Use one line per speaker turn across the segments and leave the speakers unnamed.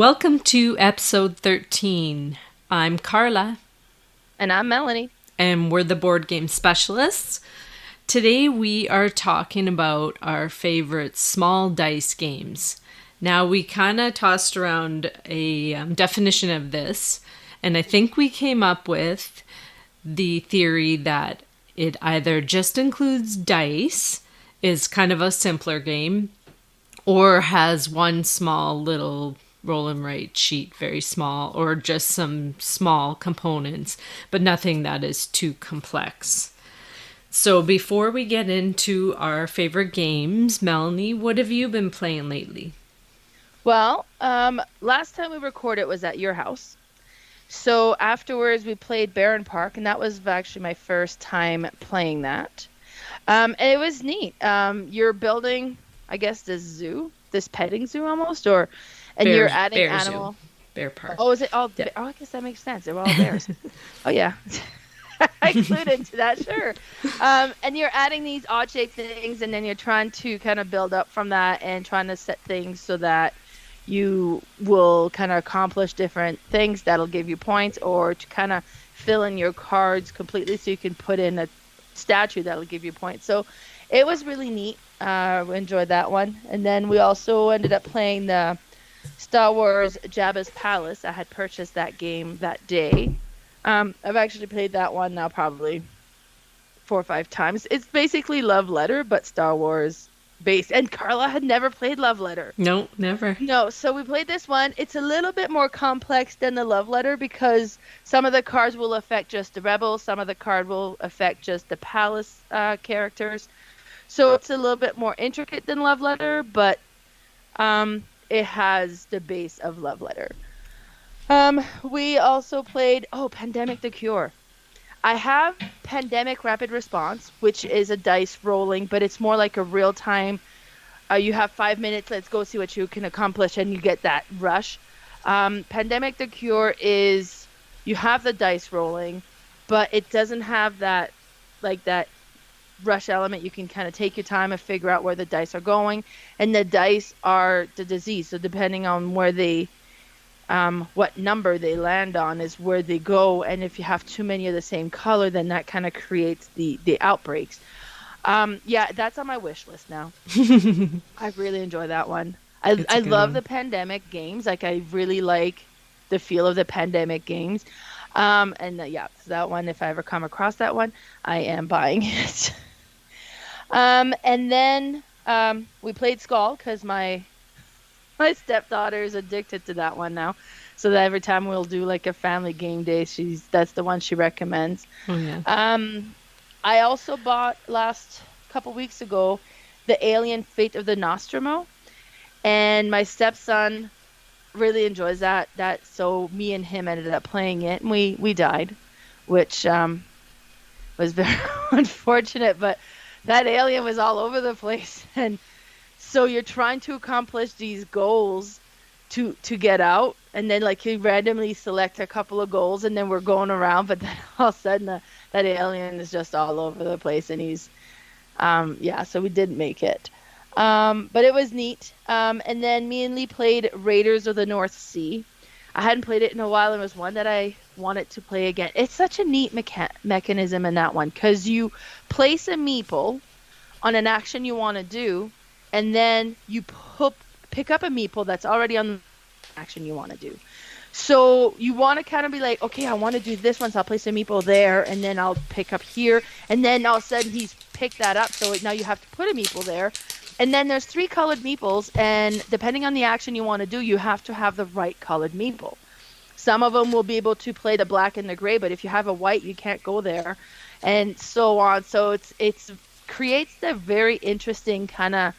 Welcome to episode 13. I'm Carla.
And I'm Melanie.
And we're the board game specialists. Today we are talking about our favorite small dice games. Now we kind of tossed around a definition of this, and I think we came up with the theory that it either just includes dice, is kind of a simpler game, or has one small little roll and write sheet, very small, or just some small components, but nothing that is too complex. So before we get into our favorite games, Melanie, what have you been playing lately?
Well, last time we recorded was at your house. So afterwards we played Barenpark, and that was actually my first time playing that. And it was neat. You're building, I guess, this petting zoo almost, and you're adding animal.
Bear Park.
Oh, is it all? Yeah. Oh, I guess that makes sense. They're all bears. Oh yeah, I clued into that. Sure. And you're adding these odd-shaped things, and then you're trying to kind of build up from that, and trying to set things so that you will kind of accomplish different things that'll give you points, or to kind of fill in your cards completely so you can put in a statue that'll give you points. So it was really neat. We enjoyed that one. And then we also ended up playing the Star Wars Jabbas Palace. I had purchased that game that day. I've actually played that one now probably 4 or 5 times. It's basically Love Letter, but Star Wars based. And Carla had never played Love Letter.
No, never.
No, so we played this one. It's a little bit more complex than the Love Letter because some of the cards will affect just the rebels. Some of the card will affect just the palace characters. So it's a little bit more intricate than Love Letter, but it has the base of Love Letter. We also played, Pandemic the Cure. I have Pandemic Rapid Response, which is a dice rolling, but it's more like a real time. You have 5 minutes, let's go see what you can accomplish, and you get that rush. Pandemic the Cure is, you have the dice rolling, but it doesn't have that rush element. You can kind of take your time and figure out where the dice are going, and the dice are the disease. So depending on where they, what number they land on is where they go. And if you have too many of the same color, then that kind of creates the outbreaks. That's on my wish list now. I really enjoy that one. I love the pandemic games. Like, I really like the feel of the pandemic games. So that one, if I ever come across that one, I am buying it. And then we played Skull because my stepdaughter is addicted to that one now. So that every time we'll do like a family game day, that's the one she recommends.
Oh, yeah.
I also bought last couple weeks ago the Alien Fate of the Nostromo, and my stepson really enjoys that. So me and him ended up playing it, and we died, which was very unfortunate. But that alien was all over the place, and so you're trying to accomplish these goals to get out, and then like you randomly select a couple of goals, and then we're going around, but then all of a sudden that alien is just all over the place, and he's so we didn't make it. But it was neat. And then me and Lee played Raiders of the North Sea. I hadn't played it in a while, and it was one that I wanted to play again. It's such a neat mechanism in that one, because you place a meeple on an action you want to do, and then you pick up a meeple that's already on the action you want to do. So you want to kind of be like, okay, I want to do this one, so I'll place a meeple there, and then I'll pick up here, and then all of a sudden he's picked that up, so now you have to put a meeple there. And then there's 3 colored meeples, and depending on the action you want to do, you have to have the right colored meeple. Some of them will be able to play the black and the gray, but if you have a white, you can't go there, and so on. So it's creates the very interesting kind of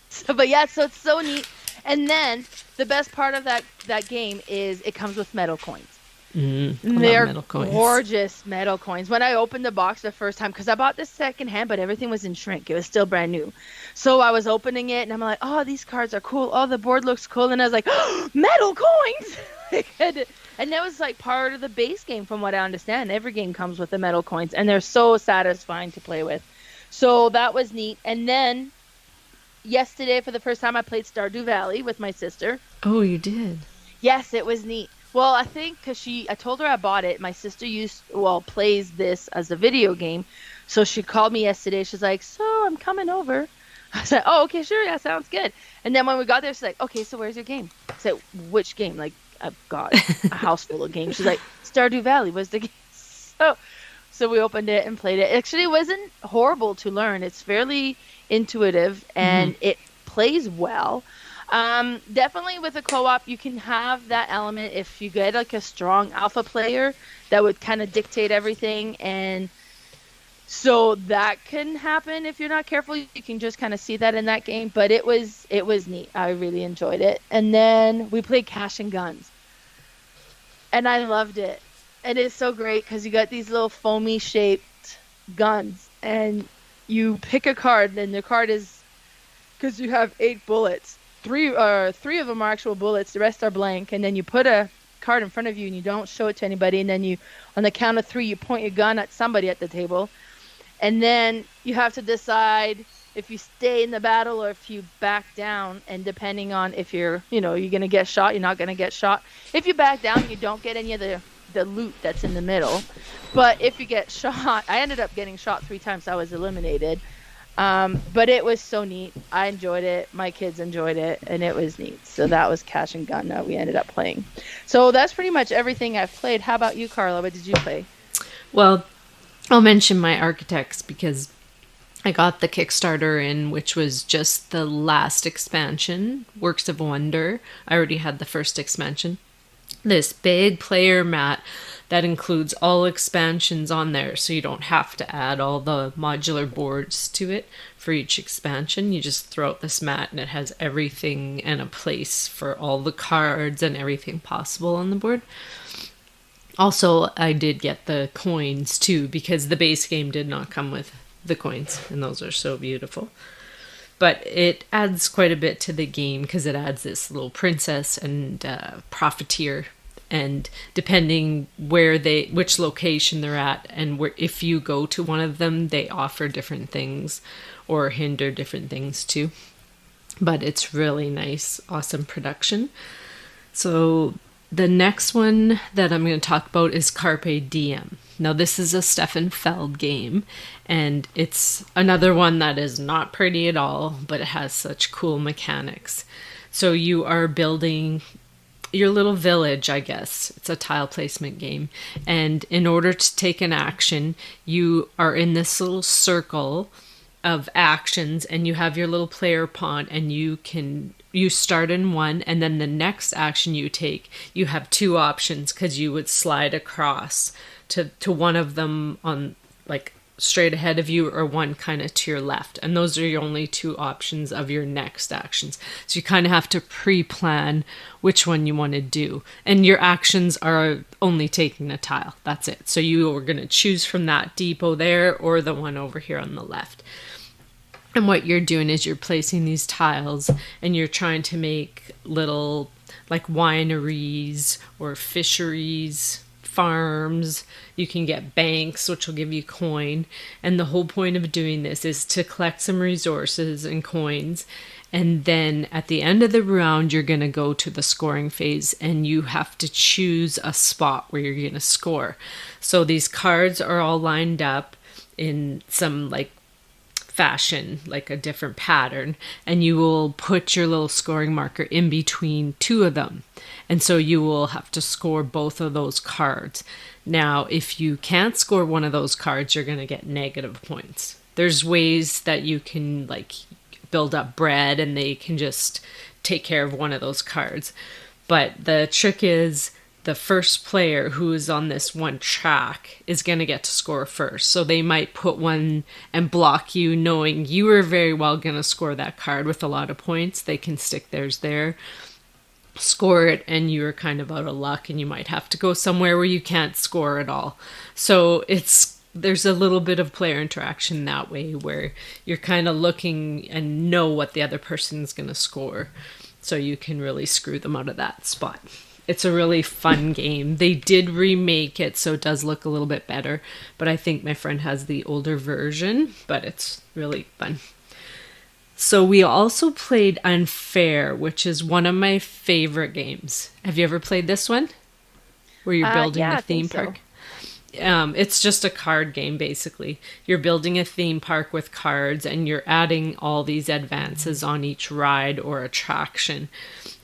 so it's so neat. And then the best part of that game is it comes with metal coins. They're gorgeous metal coins. When I opened the box the first time, because I bought this second hand, but everything was in shrink. It was still brand new. So I was opening it, and I'm like, oh, these cards are cool. Oh, the board looks cool. And I was like, oh, metal coins! And that was like part of the base game, from what I understand. Every game comes with the metal coins, and they're so satisfying to play with. So that was neat. And then yesterday, for the first time, I played Stardew Valley with my sister.
Oh, you did?
Yes, it was neat. Well, I think because I told her I bought it. My sister plays this as a video game. So she called me yesterday. She's like, so I'm coming over. I said, oh, okay, sure. Yeah, sounds good. And then when we got there, she's like, okay, so where's your game? I said, which game? Like, I've got a house full of games. She's like, Stardew Valley was the game. So we opened it and played it. Actually, it wasn't horrible to learn. It's fairly intuitive and it plays well. Definitely with a co-op, you can have that element if you get like a strong alpha player that would kind of dictate everything. And so that can happen if you're not careful. You can just kind of see that in that game. But it was neat. I really enjoyed it. And then we played Cash and Guns. And I loved it. And it's so great because you got these little foamy shaped guns. And you pick a card. And the card is, because you have 8 bullets. Three of them are actual bullets. The rest are blank. And then you put a card in front of you and you don't show it to anybody. And then on the count of 3, you point your gun at somebody at the table. And then you have to decide if you stay in the battle or if you back down. And depending on if you're going to get shot, you're not going to get shot. If you back down, you don't get any of the loot that's in the middle. But if you get shot, I ended up getting shot 3 times. So I was eliminated. But it was so neat. I enjoyed it. My kids enjoyed it, and it was neat. So that was Cash and Gun that we ended up playing. So that's pretty much everything I've played. How about you, Carla? What did you play?
Well, I'll mention my Architects because I got the Kickstarter in, which was just the last expansion, Works of Wonder. I already had the first expansion. This big player mat that includes all expansions on there, so you don't have to add all the modular boards to it for each expansion. You just throw out this mat and it has everything and a place for all the cards and everything possible on the board. Also, I did get the coins too, because the base game did not come with the coins, and those are so beautiful. But it adds quite a bit to the game because it adds this little princess and profiteer. And depending which location they're at, and if you go to one of them, they offer different things or hinder different things too. But it's really nice, awesome production. So the next one that I'm going to talk about is Carpe Diem. Now this is a Stefan Feld game, and it's another one that is not pretty at all, but it has such cool mechanics. So you are building your little village, I guess. It's a tile placement game. And in order to take an action, you are in this little circle of actions and you have your little player pawn and you start in one, and then the next action you take, you have 2 options because you would slide across to one of them on like straight ahead of you or one kind of to your left. And those are your only 2 options of your next actions. So you kind of have to pre-plan which one you want to do. And your actions are only taking a tile. That's it. So you are going to choose from that depot there or the one over here on the left. And what you're doing is you're placing these tiles and you're trying to make little like wineries or fisheries, farms. You can get banks, which will give you coin. And the whole point of doing this is to collect some resources and coins. And then at the end of the round, you're going to go to the scoring phase and you have to choose a spot where you're going to score. So these cards are all lined up in some like fashion, like a different pattern, and you will put your little scoring marker in between 2 of them. And so you will have to score both of those cards. Now, if you can't score one of those cards, you're going to get negative points. There's ways that you can like build up bread and they can just take care of one of those cards. But the trick is the first player who is on this one track is going to get to score first. So they might put one and block you knowing you are very well going to score that card with a lot of points. They can stick theirs there, score it, and you're kind of out of luck and you might have to go somewhere where you can't score at all. So there's a little bit of player interaction that way where you're kind of looking and know what the other person's going to score. So you can really screw them out of that spot. It's a really fun game. They did remake it, so it does look a little bit better. But I think my friend has the older version, but it's really fun. So we also played Unfair, which is one of my favorite games. Have you ever played this one? Where you're building a theme park? It's just a card game, basically. You're building a theme park with cards, and you're adding all these advances on each ride or attraction.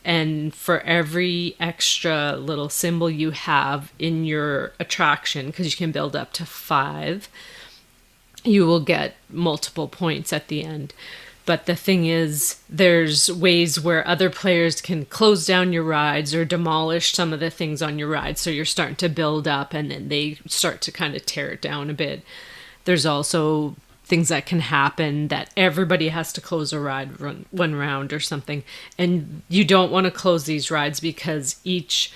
And for every extra little symbol you have in your attraction, because you can build up to 5, you will get multiple points at the end. But the thing is, there's ways where other players can close down your rides or demolish some of the things on your ride. So you're starting to build up, and then they start to kind of tear it down a bit. There's also things that can happen that everybody has to close a ride one round or something. And you don't want to close these rides because each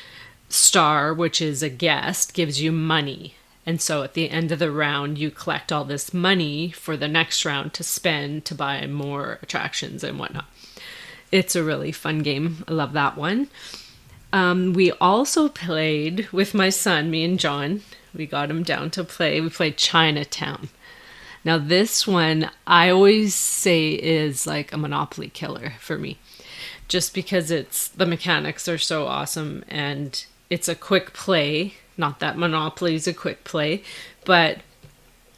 star, which is a guest, gives you money. And so at the end of the round, you collect all this money for the next round to spend to buy more attractions and whatnot. It's a really fun game. I love that one. We also played with my son, me and John. We got him down to play. We played Chinatown. Now this one, I always say is like a Monopoly killer for me. Just because the mechanics are so awesome, and it's a quick play. Not that Monopoly is a quick play, but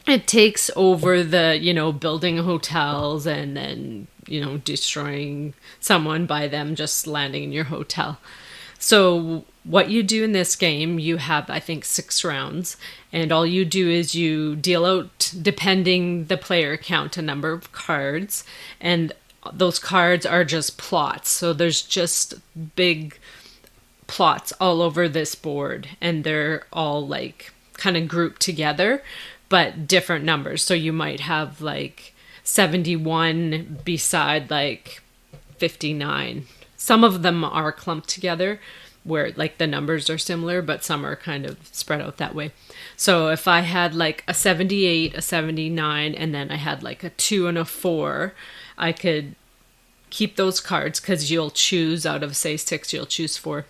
it takes over the, building hotels and then, destroying someone by them just landing in your hotel. So what you do in this game, you have, I think, 6 rounds, and all you do is you deal out, depending the player count, a number of cards, and those cards are just plots. So there's just big plots all over this board, and they're all like kind of grouped together but different numbers. So you might have like 71 beside like 59. Some of them are clumped together where like the numbers are similar, but some are kind of spread out that way. So if I had like a 78, a 79, and then I had like a 2 and a 4, I could keep those cards, because you'll choose out of, say, 6, you'll choose 4.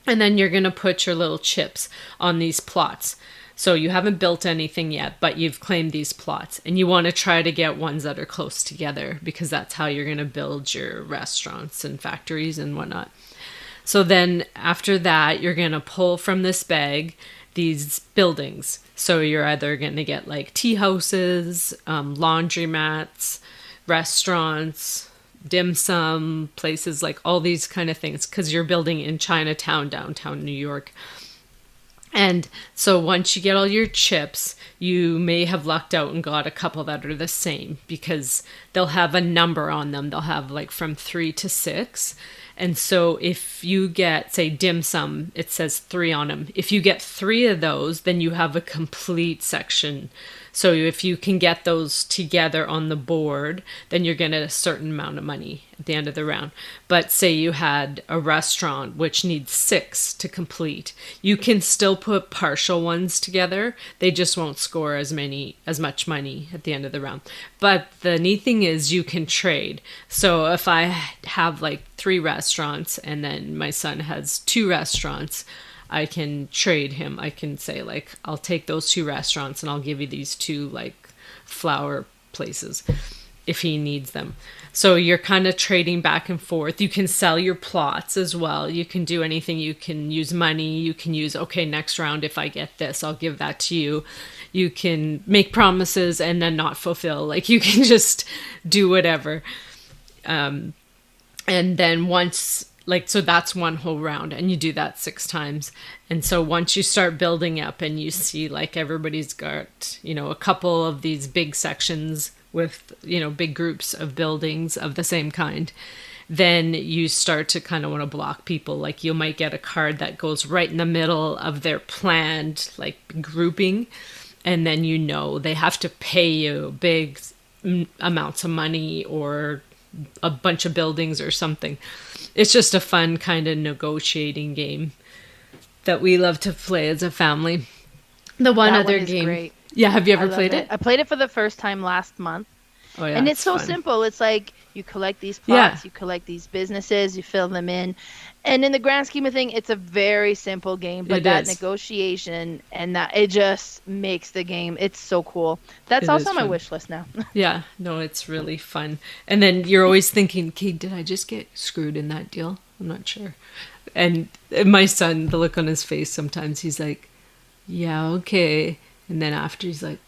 And then you're going to put your little chips on these plots. So you haven't built anything yet, but you've claimed these plots. And you want to try to get ones that are close together, because that's how you're going to build your restaurants and factories and whatnot. So then after that, you're going to pull from this bag these buildings. So you're either going to get like tea houses, laundromats, restaurants, dim sum places, like all these kind of things, because you're building in Chinatown, downtown New York. And so once you get all your chips, you may have lucked out and got a couple that are the same, because they'll have a number on them. They'll have like from 3 to 6. And so if you get, say, dim sum, it says 3 on them. If you get 3 of those, then you have a complete section. So if you can get those together on the board, then you're going to get a certain amount of money at the end of the round. But say you had a restaurant which needs 6 to complete, you can still put partial ones together. They just won't score as much money at the end of the round. But the neat thing is you can trade. So if I have like 3 restaurants and then my son has 2 restaurants, I can trade him. I can say, like, I'll take those 2 restaurants and I'll give you these 2, like, flower places if he needs them. So you're kind of trading back and forth. You can sell your plots as well. You can do anything. You can use money. You can use, okay, next round, if I get this, I'll give that to you. You can make promises and then not fulfill. Like, you can just do whatever. And then once... so that's one whole round, and you do that 6 times. And so once you start building up and you see like everybody's got, a couple of these big sections with, big groups of buildings of the same kind, then you start to kind of want to block people. Like you might get a card that goes right in the middle of their planned like grouping. And then, they have to pay you big amounts of money or a bunch of buildings or something. It's just a fun kind of negotiating game that we love to play as a family. The one
that
other
one is
game.
Great.
Yeah, have you ever played it?
I played it for the first time last month.
Oh yeah.
And it's so
fun.
simple. It's like You collect these plots, you collect these businesses, you fill them in. And in the grand scheme of things, it's a very simple game, but that negotiation and that it just makes the game, it's so cool. That's also on my wish list now.
Yeah, no, it's really fun. And then you're always thinking, okay, did I just get screwed in that deal? I'm not sure. And my son, the look on his face, sometimes he's like, yeah, okay. And then after he's like,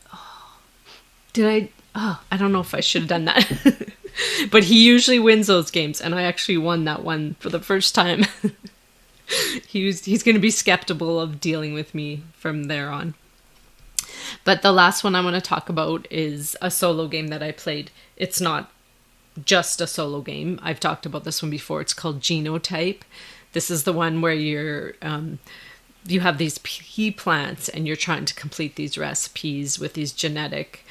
I don't know if I should have done that. But he usually wins those games, and I actually won that one for the first time. He's going to be skeptical of dealing with me from there on. But the last one I want to talk about is a solo game that I played. It's not just a solo game. I've talked about this one before. It's called Genotype. This is the one where you have these pea plants, and you're trying to complete these recipes with these genetic,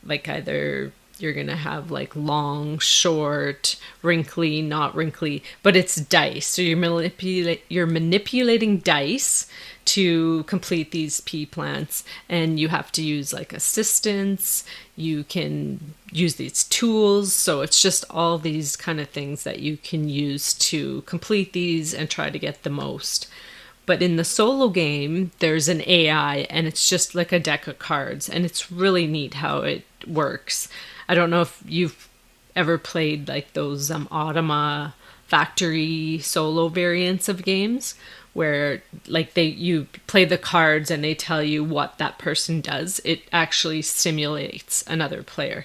like either you're going to have like long, short, wrinkly, not wrinkly, but it's dice. So you're manipulating dice to complete these pea plants, and you have to use like assistants. You can use these tools. So it's just all these kind of things that you can use to complete these and try to get the most. But in the solo game, there's an AI, and it's just like a deck of cards, and it's really neat how it works. I don't know if you've ever played like those Automa factory solo variants of games where like you play the cards and they tell you what that person does. It actually simulates another player.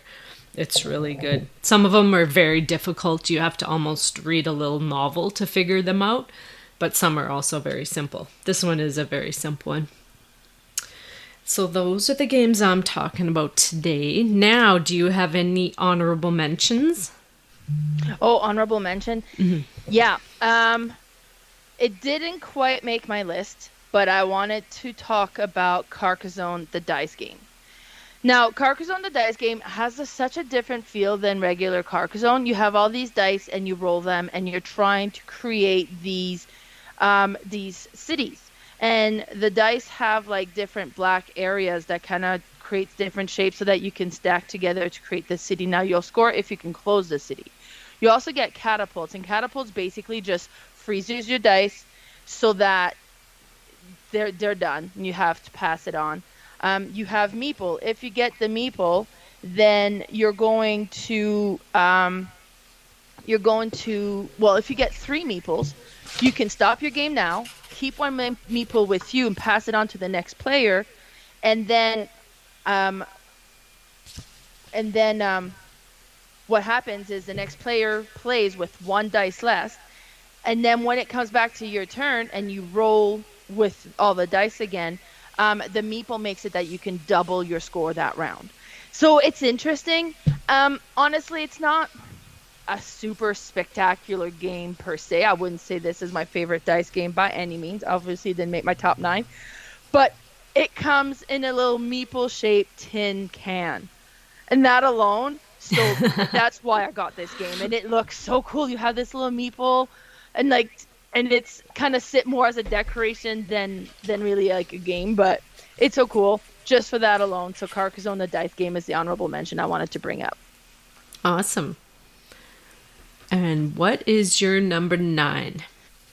It's really good. Some of them are very difficult. You have to almost read a little novel to figure them out, but some are also very simple. This one is a very simple one. So those are the games I'm talking about today. Now, do you have any honorable mentions?
Oh, honorable mention? Mm-hmm. Yeah. It didn't quite make my list, but I wanted to talk about Carcassonne, the dice game. Now, Carcassonne, the dice game, has such a different feel than regular Carcassonne. You have all these dice, and you roll them, and you're trying to create these cities. And the dice have like different black areas that kind of creates different shapes so that you can stack together to create the city. Now you'll score if you can close the city. You also get catapults, and catapults basically just freezes your dice so that they're done and you have to pass it on. You have meeple. If you get the meeple, then you're going to if you get 3 meeples, you can stop your game now, keep one meeple with you, and pass it on to the next player, and then what happens is the next player plays with 1 dice less, and then when it comes back to your turn and you roll with all the dice again, the meeple makes it that you can double your score that round. So it's interesting. Honestly, it's not a super spectacular game per se. I wouldn't say this is my favorite dice game by any means. Obviously, it didn't make my top 9. But it comes in a little meeple-shaped tin can. And that alone, so that's why I got this game. And it looks so cool. You have this little meeple, and it's kind of sit more as a decoration than really like a game. But it's so cool just for that alone. So Carcassonne, the dice game, is the honorable mention I wanted to bring up.
Awesome. And what is your number 9?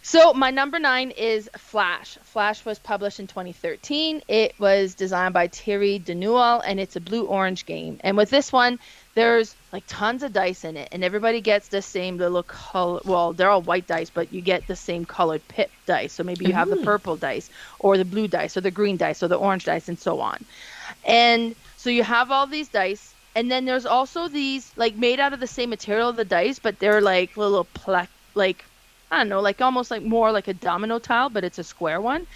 So my number 9 is Flash. Flash was published in 2013. It was designed by Thierry Denoual, and it's a blue-orange game. And with this one, there's like tons of dice in it, and everybody gets the same little color. Well, they're all white dice, but you get the same colored pip dice. So maybe you have the purple dice, or the blue dice, or the green dice, or the orange dice, and so on. And so you have all these dice. And then there's also these, like, made out of the same material of the dice, but they're, like, little, like, I don't know, like, almost like more like a domino tile, but it's a square one.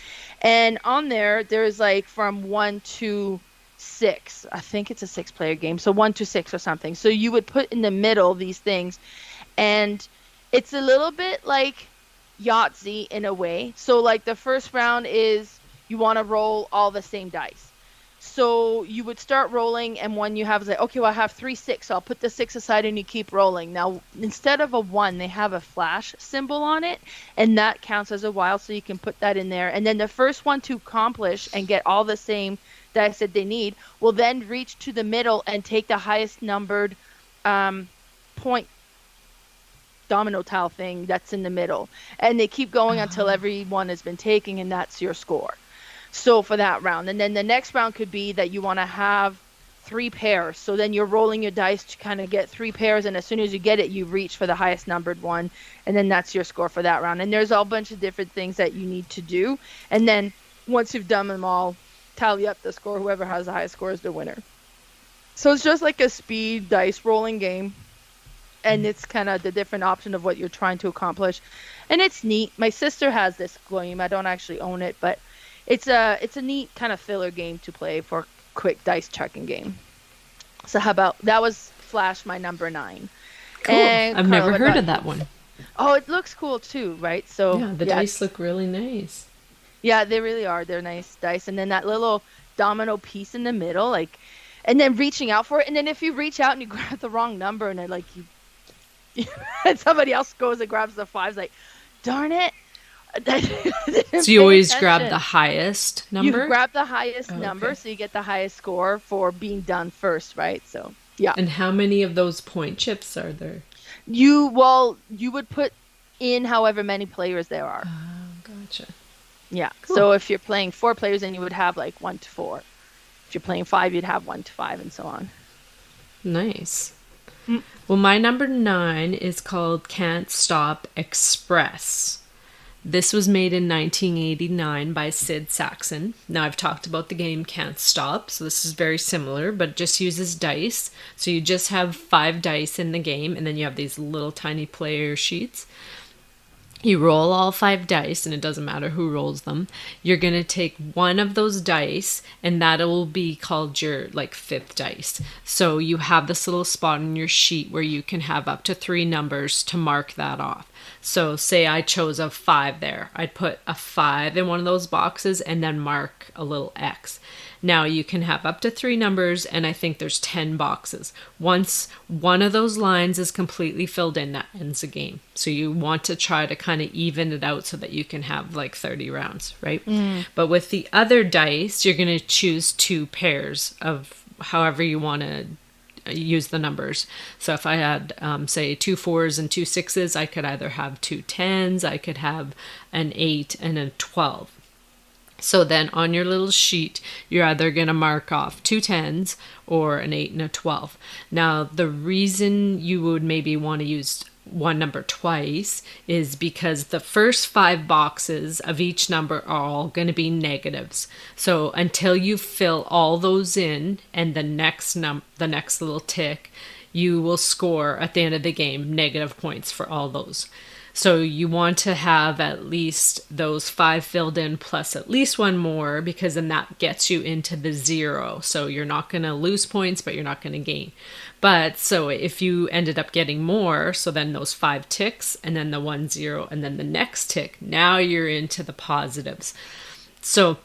And on there's, like, from 1 to 6. I think it's a 6-player game, so 1 to 6 or something. So you would put in the middle these things, and it's a little bit like Yahtzee in a way. So, like, the first round is you want to roll all the same dice. So you would start rolling, and when you have, is like, okay, well, I have 3 6, so I'll put the 6 aside, and you keep rolling. Now, instead of a 1, they have a flash symbol on it, and that counts as a wild, so you can put that in there. And then the first one to accomplish and get all the same dice that they need will then reach to the middle and take the highest numbered point domino tile thing that's in the middle. And they keep going until everyone has been taken, and that's your score. So for that round. And then the next round could be that you want to have 3 pairs. So then you're rolling your dice to kind of get 3 pairs, and as soon as you get it, you reach for the highest numbered one, and then that's your score for that round. And there's a whole bunch of different things that you need to do. And then once you've done them all, tally up the score. Whoever has the highest score is the winner. So it's just like a speed dice rolling game, and it's kind of the different option of what you're trying to accomplish. And it's neat. My sister has this game. I don't actually own it, but it's a neat kind of filler game to play for quick dice checking game. So how about that? Was Flash my number 9?
Cool.
And
I've never heard of that one.
Oh, it looks cool too, right? So
yeah, the dice look really nice.
Yeah, they really are. They're nice dice. And then that little domino piece in the middle, like, and then reaching out for it. And then if you reach out and you grab the wrong number, and then like you and somebody else goes and grabs the 5s, like, darn it.
So you always grab the highest number?
You grab the highest number, so you get the highest score for being done first, right? So, yeah.
And how many of those point chips are there?
You would put in however many players there are.
Oh, gotcha.
Yeah.
Cool.
So if you're playing 4 players, then you would have like 1 to 4. If you're playing 5, you'd have 1 to 5, and so on.
Nice. Well, my number 9 is called Can't Stop Express. This was made in 1989 by Sid Saxon. Now, I've talked about the game Can't Stop, so this is very similar, but it just uses dice. So you just have 5 dice in the game, and then you have these little tiny player sheets. You roll all 5 dice, and it doesn't matter who rolls them. You're going to take one of those dice, and that will be called your, 5th dice. So you have this little spot on your sheet where you can have up to 3 numbers to mark that off. So say I chose a 5 there. I'd put a 5 in one of those boxes and then mark a little X. Now you can have up to 3 numbers, and I think there's 10 boxes. Once one of those lines is completely filled in, that ends the game. So you want to try to kind of even it out so that you can have 30 rounds, right? But with the other dice, you're going to choose 2 pairs of however you want to use the numbers. So if I had, say, 2 4s and 2 6s, I could either have 2 10s, I could have an 8 and a 12. So then on your little sheet, you're either going to mark off 2 10s or an 8 and a 12. Now, the reason you would maybe want to use one number twice is because the first 5 boxes of each number are all going to be negatives. So until you fill all those in, and the next little tick, you will score at the end of the game negative points for all those. So you want to have at least those 5 filled in plus at least 1 more, because then that gets you into the 0. So you're not going to lose points, but you're not going to gain. But so if you ended up getting more, so then those 5 ticks and then the 1 0 and then the next tick, now you're into the positives. So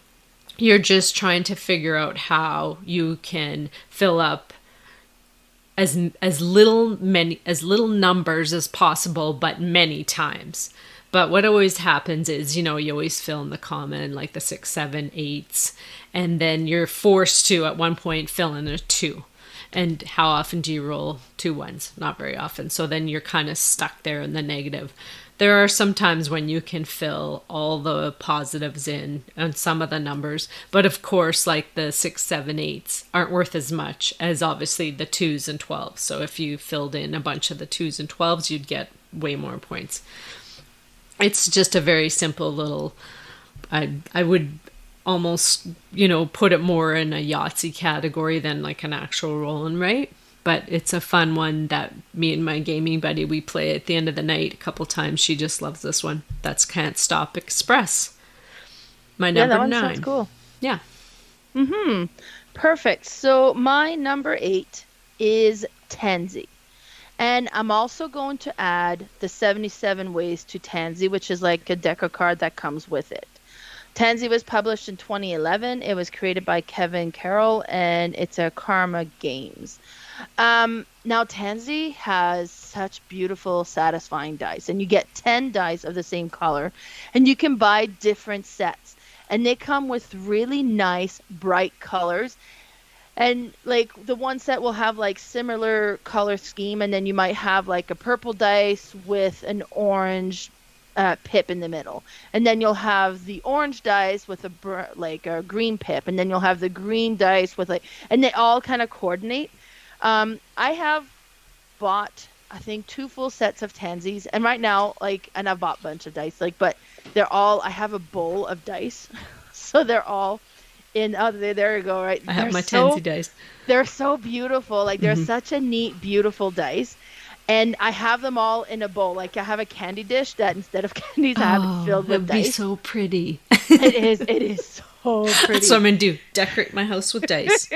you're just trying to figure out how you can fill up as little numbers as possible, but many times. But what always happens is, you always fill in the common, like the 6, 7, 8s, and then you're forced to, at one point, fill in a 2. And how often do you roll 2 1s? Not very often. So then you're kind of stuck there in the negative. There are some times when you can fill all the positives in on some of the numbers. But of course, like the 6, 7, 8s aren't worth as much as obviously the 2s and 12s. So if you filled in a bunch of the 2s and 12s, you'd get way more points. It's just a very simple little, I would almost, put it more in a Yahtzee category than like an actual roll and write. But it's a fun one that me and my gaming buddy, we play at the end of the night a couple times. She just loves this one. That's Can't Stop Express. My number 9.
Sounds cool.
Yeah.
Perfect. So my number 8 is Tenzi. And I'm also going to add the 77 Ways to Tenzi, which is like a deck of cards that comes with it. Tenzi was published in 2011. It was created by Kevin Carroll, and it's a Karma Games. Now Tenzi has such beautiful, satisfying dice, and you get 10 dice of the same color, and you can buy different sets, and they come with really nice, bright colors. And like the one set will have like similar color scheme, and then you might have like a purple dice with an orange pip in the middle, and then you'll have the orange dice with like a green pip, and then you'll have the green dice with like, and they all kind of coordinate. I have bought, I think, 2 full sets of Tenzis, and right now, like, and I've bought a bunch of dice, like, but they're all, I have a bowl of dice, so they're all in, oh, there you go, right?
I have my Tenzi dice.
They're so beautiful, like, they're such a neat, beautiful dice, and I have them all in a bowl, like, I have a candy dish that instead of candies, I have it filled with dice.
That'd be so pretty.
It is so pretty.
That's what I'm going to do, decorate my house with dice.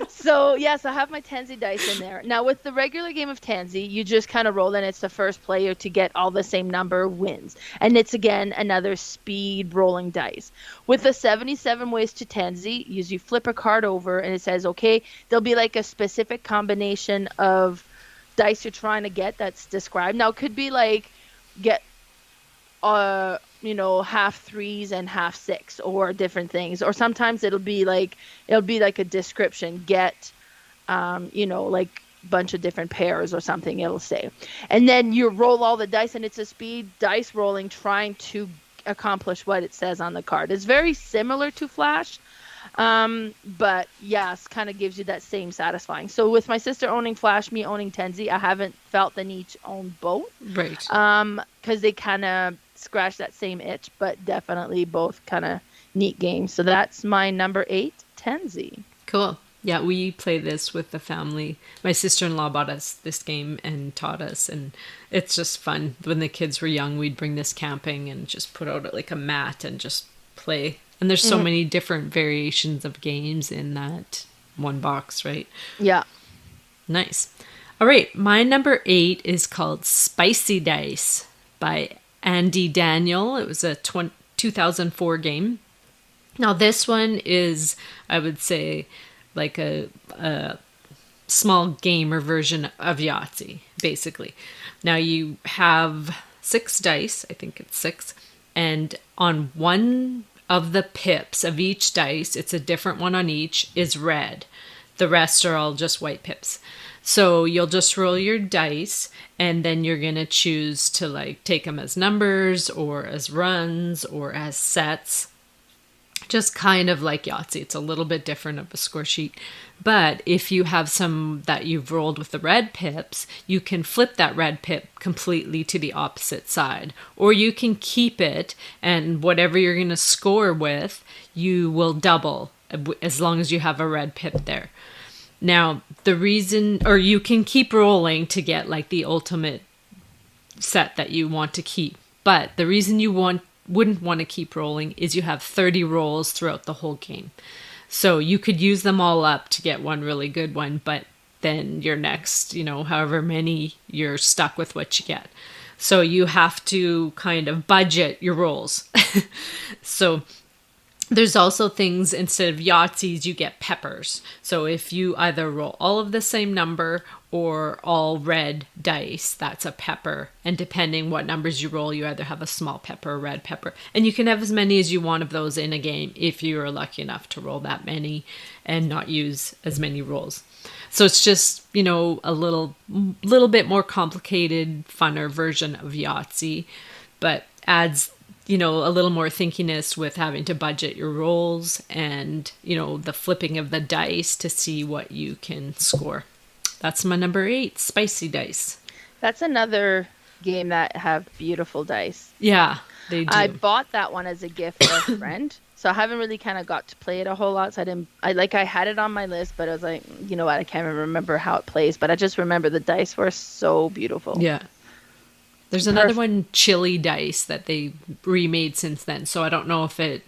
So, yes, I have my Tenzi dice in there. Now, with the regular game of Tenzi, you just kind of roll, and it's the first player to get all the same number wins. And it's, again, another speed rolling dice. With the 77 ways to Tenzi, you flip a card over, and it says, okay, there'll be like a specific combination of dice you're trying to get that's described. Now, it could be like get half 3s and half 6 or different things, or sometimes it'll be like a description, get like a bunch of different pairs or something, it'll say, and then you roll all the dice, and it's a speed dice rolling trying to accomplish what it says on the card. It's very similar to Flash, but yes, kind of gives you that same satisfying. So with my sister owning Flash, me owning Tenzi, I haven't felt the need to own both,
right?
Because they kind of scratch that same itch, but definitely both kind of neat games. So that's my number 8, Tenzi.
Cool. Yeah, we play this with the family. My sister-in-law bought us this game and taught us, and it's just fun. When the kids were young, we'd bring this camping and just put out like a mat and just play. And there's so many different variations of games in that one box, right? Yeah. Nice. All right, my number 8 is called Spicy Dice by Andy Daniel. It was a 2004 game. Now this one is, I would say, like a small game or version of Yahtzee, basically. Now you have 6 dice, I think it's 6, and on one of the pips of each dice, it's a different one on each, is red. The rest are all just white pips. So you'll just roll your dice, and then you're going to choose to like take them as numbers or as runs or as sets. Just kind of like Yahtzee. It's a little bit different of a score sheet. But if you have some that you've rolled with the red pips, you can flip that red pip completely to the opposite side. Or you can keep it, and whatever you're going to score with, you will double as long as you have a red pip there. Now, the reason, or you can keep rolling to get like the ultimate set that you want to keep. But the reason you wouldn't want to keep rolling is you have 30 rolls throughout the whole game. So you could use them all up to get one really good one, but then your next, however many, you're stuck with what you get. So you have to kind of budget your rolls. So there's also things, instead of Yahtzees, you get peppers. So if you either roll all of the same number or all red dice, that's a pepper. And depending what numbers you roll, you either have a small pepper or red pepper. And you can have as many as you want of those in a game if you are lucky enough to roll that many and not use as many rolls. So it's just, a little bit more complicated, funner version of Yahtzee, but adds a little more thinkiness with having to budget your rolls and, the flipping of the dice to see what you can score. That's my number 8, Spicy Dice. That's another game that have beautiful dice. Yeah, they do. I bought that one as a gift for a friend, so I haven't really kind of got to play it a whole lot. So I had it on my list, but I was like, you know what, I can't even remember how it plays, but I just remember the dice were so beautiful. Yeah. There's another one, Chili Dice, that they remade since then. So I don't know if it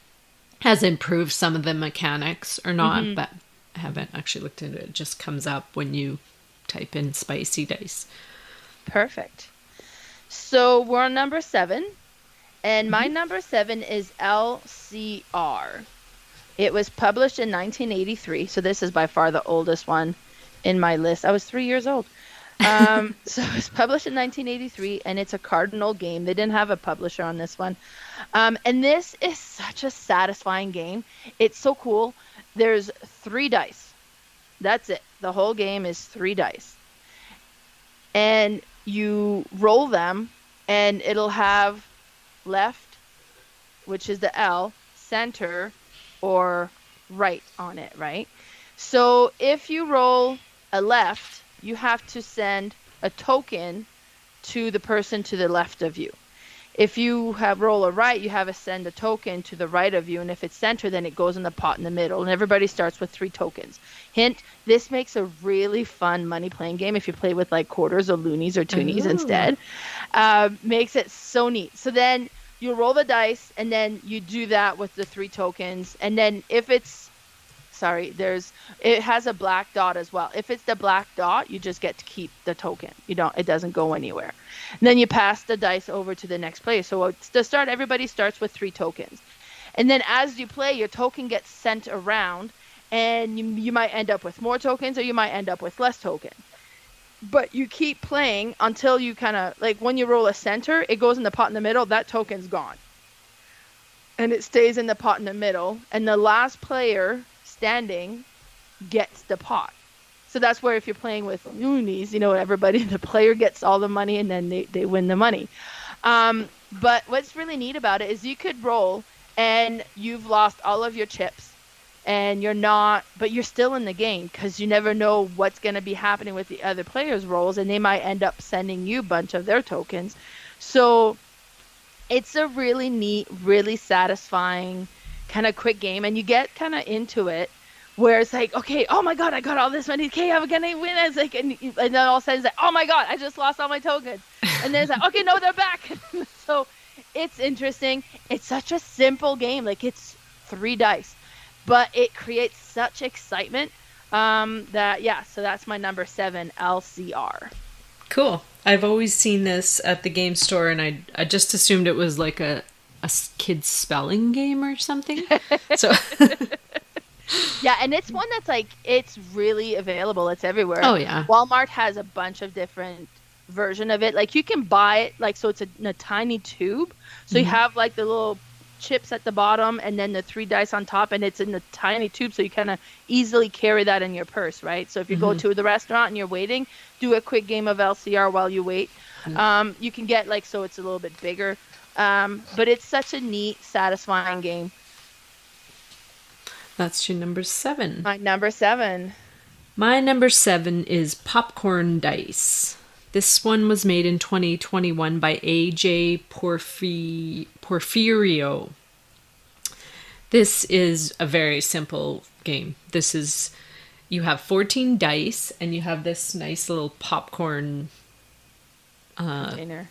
has improved some of the mechanics or not, but I haven't actually looked into it. It just comes up when you type in Spicy Dice. Perfect. So we're on number 7. And my number 7 is LCR. It was published in 1983. So this is by far the oldest one in my list. I was 3 years old. So it was published in 1983, and it's a Cardinal game. They didn't have a publisher on this one. And this is such a satisfying game. It's so cool. There's 3 dice.
That's it. The whole game is 3 dice. And you roll them, and it'll have left, which is the L, center, or right on it, right? So if you roll a left, you have to send a token to the person to the left of you. If you have roll a right, you have to send a token to the right of you, and if it's center, then it goes in the pot in the middle, and everybody starts with 3 tokens. Hint, this makes a really fun money playing game if you play with like quarters or loonies or toonies instead. Makes it so neat. So then you roll the dice, and then you do that with the 3 tokens, and then if it's it has a black dot as well. If it's the black dot, you just get to keep the token. It doesn't go anywhere. And then you pass the dice over to the next player. So to start, everybody starts with 3 tokens. And then as you play, your token gets sent around, and you might end up with more tokens, or you might end up with less token. But you keep playing until you kind of, like when you roll a center, it goes in the pot in the middle, that token's gone. And it stays in the pot in the middle, and the last player standing gets the pot. So that's where if you're playing with loonies, everybody, the player gets all the money, and then they win the money. But what's really neat about it is you could roll and you've lost all of your chips, and but you're still in the game, because you never know what's going to be happening with the other players' rolls, and they might end up sending you a bunch of their tokens. So it's a really neat, really satisfying kind of quick game, and you get kind of into it where it's like, okay, oh my god, I got all this money, okay, I'm gonna win. It's like, and then all of a sudden it's like, oh my god, I just lost all my tokens, and then it's like, okay, no, they're back. So it's interesting. It's such a simple game, like it's 3 dice, but it creates such excitement so that's my number 7, LCR.
Cool. I've always seen this at the game store, and I just assumed it was like a kid's spelling game or something. So
yeah, and it's one that's like, it's really available. It's everywhere.
Oh yeah.
Walmart has a bunch of different version of it. Like you can buy it, like, so it's in a tiny tube. So you have like the little chips at the bottom, and then the 3 dice on top, and it's in the tiny tube, so you kind of easily carry that in your purse, right? So if you go to the restaurant and you're waiting, do a quick game of LCR while you wait. You can get like, so it's a little bit bigger. But it's such a neat, satisfying game. That's your number 7. My number 7.
My number 7 is Popcorn Dice. This one was made in 2021 by AJ Porfirio. This is a very simple game. You have 14 dice, and you have this nice little popcorn container.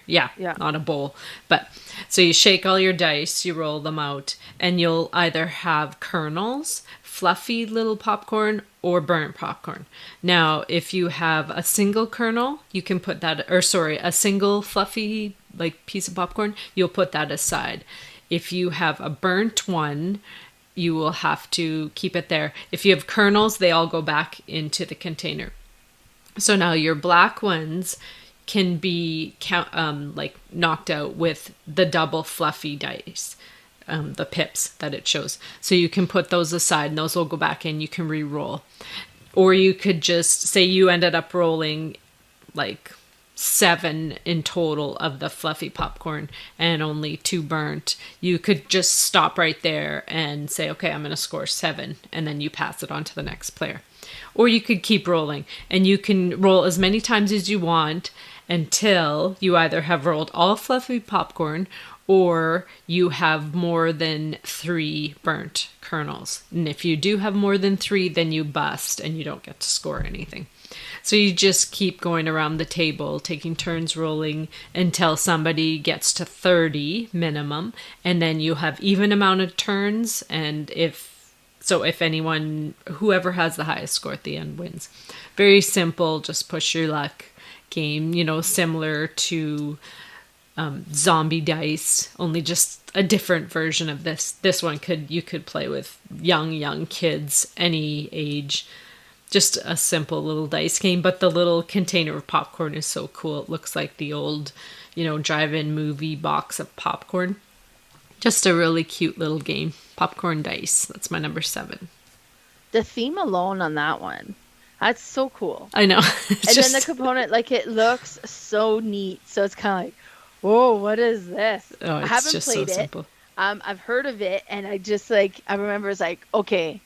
Yeah, not a bowl. But so you shake all your dice, you roll them out, and you'll either have kernels, fluffy little popcorn, or burnt popcorn. Now, if you have a single kernel, you can put that, a single fluffy like piece of popcorn, you'll put that aside. If you have a burnt one, you will have to keep it there. If you have kernels, they all go back into the container. So now your black ones can be knocked out with the double fluffy dice, the pips that it shows. So you can put those aside, and those will go back in. You can re-roll. Or you could just say you ended up rolling like 7 in total of the fluffy popcorn and only 2 burnt. You could just stop right there and say, okay, I'm going to score 7, and then you pass it on to the next player. Or you could keep rolling, and you can roll as many times as you want until you either have rolled all fluffy popcorn or you have more than 3 burnt kernels. And if you do have more than 3, then you bust and you don't get to score anything. So you just keep going around the table, taking turns rolling until somebody gets to 30 minimum, and then you have even amount of turns, and whoever has the highest score at the end wins. Very simple, just push your luck game, similar to zombie dice, only just a different version of this. This one you could play with young kids, any age. Just a simple little dice game, but the little container of popcorn is so cool. It looks like the old, drive-in movie box of popcorn. Just a really cute little game. Popcorn Dice. That's my number 7.
the theme alone on that one, that's so cool.
I know.
Then the component, like, it looks so neat. So it's kind of like, whoa, what is this?
Oh,
I haven't
just
played
so
it.
Simple.
I've heard of it, and I just, like, I remember it's like, okay,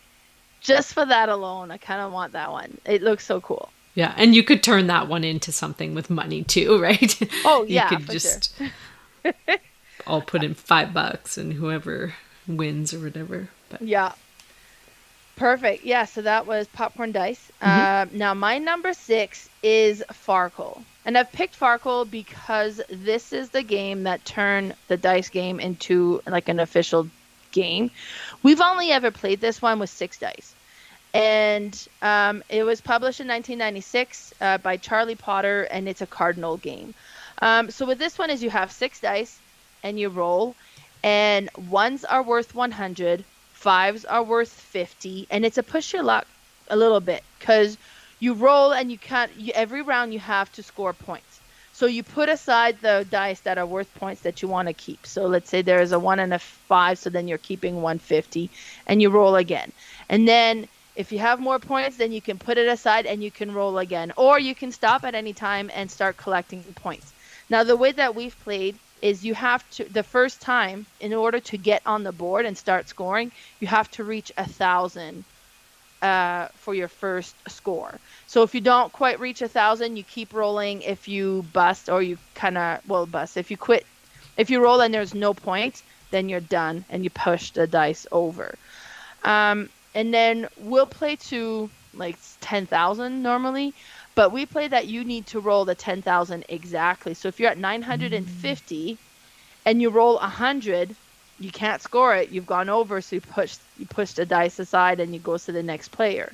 just for that alone, I kind of want that one. It looks so cool.
Yeah, and you could turn that one into something with money too, right?
Oh, yeah,
you could just all put in $5 and whoever wins or whatever. But.
Yeah. Perfect. Yeah, so that was popcorn dice. Now, my number 6 is Farkle. And I've picked Farkle because this is the game that turned the dice game into, like, an official game. We've only ever played this one with 6 dice. And it was published in 1996 by Charlie Potter, and it's a cardinal game. So with this one is you have 6 dice, and you roll, and 1s are worth 100, 5s are worth 50, and it's a push your luck a little bit because you roll and every round you have to score points. So you put aside the dice that are worth points that you want to keep. So let's say there is a 1 and a 5, so then you're keeping 150, and you roll again. And then if you have more points, then you can put it aside and you can roll again. Or you can stop at any time and start collecting points. Now, the way that we've played is you have to, the first time, in order to get on the board and start scoring, you have to reach 1,000 for your first score. So if you don't quite reach 1,000, you keep rolling. If you bust, or you bust. If you quit, if you roll and there's no point, then you're done and you push the dice over. And then we'll play to like 10,000 normally. But we play that you need to roll the 10,000 exactly. So if you're at 950 and you roll 100, you can't score it. You've gone over, so you push the dice aside and you go to the next player.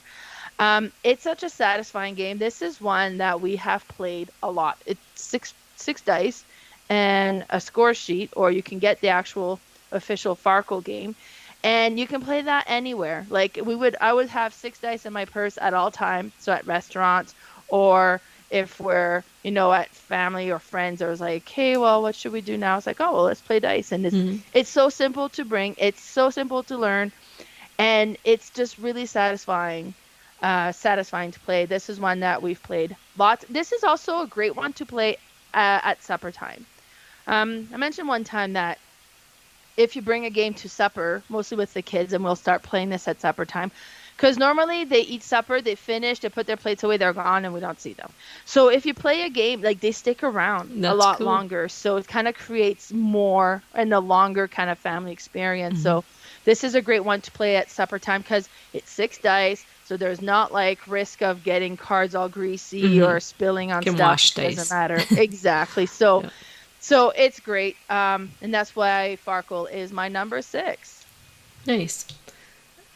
It's such a satisfying game. This is one that we have played a lot. It's six dice and a score sheet, or you can get the actual official Farkle game. And you can play that anywhere. Like I would have 6 dice in my purse at all times. So at restaurants, or if we're, at family or friends, I was like, hey, well, what should we do now? It's like, oh, well, let's play dice. And it's so simple to bring. It's so simple to learn. And it's just really satisfying to play. This is one that we've played lots. This is also a great one to play at supper time. I mentioned one time that if you bring a game to supper, mostly with the kids, and we'll start playing this at supper time, because normally they eat supper, they finish, they put their plates away, they're gone, and we don't see them. So if you play a game, like, they stick around a lot longer. So it kind of creates more and a longer kind of family experience. So this is a great one to play at supper time because it's 6 dice. So there's not like risk of getting cards all greasy or spilling on stuff.
Wash
it
dice.
Doesn't matter. Exactly. So, so it's great. And that's why Farkle is my number 6.
Nice.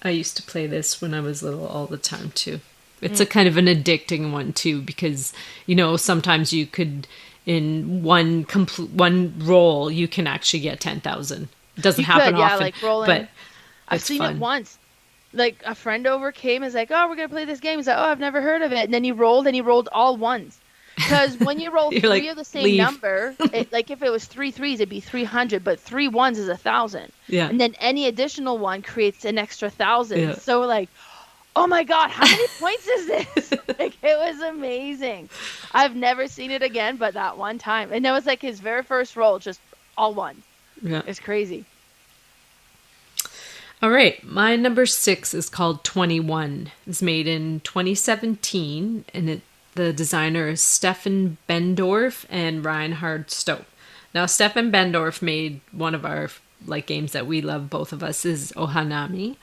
I used to play this when I was little all the time too. It's a kind of an addicting one too, because sometimes you could, in one roll, you can actually get 10,000. It doesn't happen often, like rolling. But
I've seen it once. Like a friend over came and was like, "Oh, we're gonna play this game." He's like, "Oh, I've never heard of it." And then he rolled all ones. Because when you roll 3 of the same number, like if it was 3 3s, it'd be 300, but 3 1s is 1,000.
Yeah.
And then any additional one creates an extra 1,000. Yeah. So we're like, oh my God, how many points is this? Like, it was amazing. I've never seen it again, but that one time. And that was like his very first roll, just all ones.
Yeah.
It's crazy.
All right. My number 6 is called 21. It's made in 2017, and the designer is Stefan Bendorf and Reinhard Stope. Now, Stefan Bendorf made one of our games that we love, both of us, is Ohanami.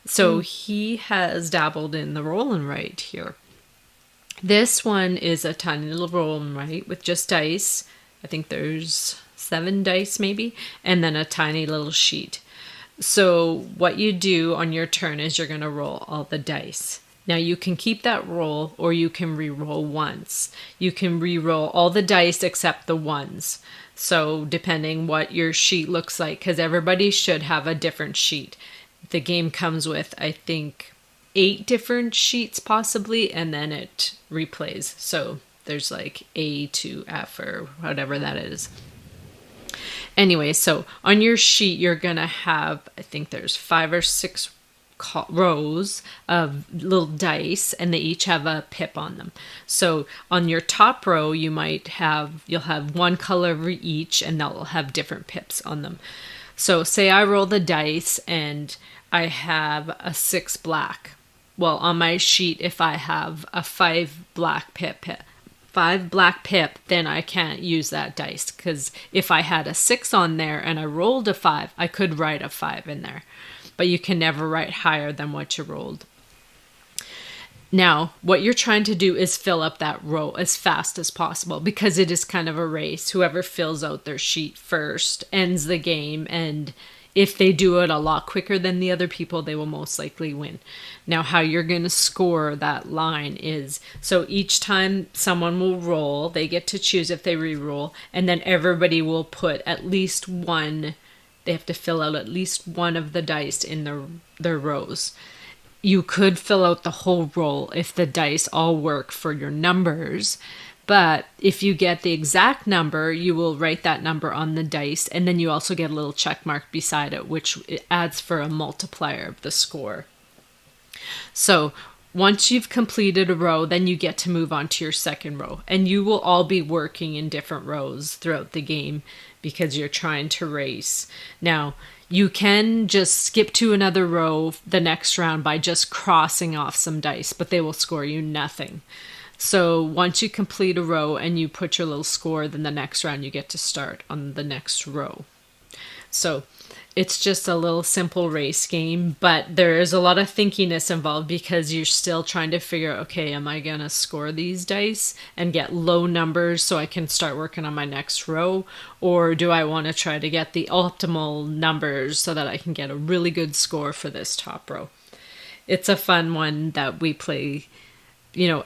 So he has dabbled in the roll and write here. This one is a tiny little roll and write with just dice. I think there's 7 dice maybe, and then a tiny little sheet. So what you do on your turn is you're going to roll all the dice. Now, you can keep that roll, or you can re-roll once. You can re-roll all the dice except the ones. So, depending what your sheet looks like, because everybody should have a different sheet. The game comes with, I think, 8 different sheets possibly, and then it replays. So, there's like A to F or whatever that is. Anyway, so on your sheet, you're going to have, I think there's 5 or 6 rows of little dice, and they each have a pip on them. So on your top row, you'll have one color of each, and they'll have different pips on them. So say I roll the dice and I have a 6 black. Well, on my sheet, if I have a 5 black pip, then I can't use that dice, because if I had a 6 on there and I rolled a 5, I could write a 5 in there. But you can never write higher than what you rolled. Now, what you're trying to do is fill up that row as fast as possible, because it is kind of a race. Whoever fills out their sheet first ends the game, and if they do it a lot quicker than the other people, they will most likely win. Now, how you're going to score that line is, so each time someone will roll, they get to choose if they re-roll, and then everybody will put at least one. They have to fill out at least one of the dice in their rows. You could fill out the whole roll if the dice all work for your numbers. But if you get the exact number, you will write that number on the dice, and then you also get a little check mark beside it, which adds for a multiplier of the score. So once you've completed a row, then you get to move on to your second row. And you will all be working in different rows throughout the game because you're trying to race. Now, you can just skip to another row the next round by just crossing off some dice, but they will score you nothing. So once you complete a row and you put your little score, then the next round you get to start on the next row. So it's just a little simple race game, but there is a lot of thinkiness involved because you're still trying to figure out, okay, am I going to score these dice and get low numbers so I can start working on my next row? Or do I want to try to get the optimal numbers so that I can get a really good score for this top row? It's a fun one that we play,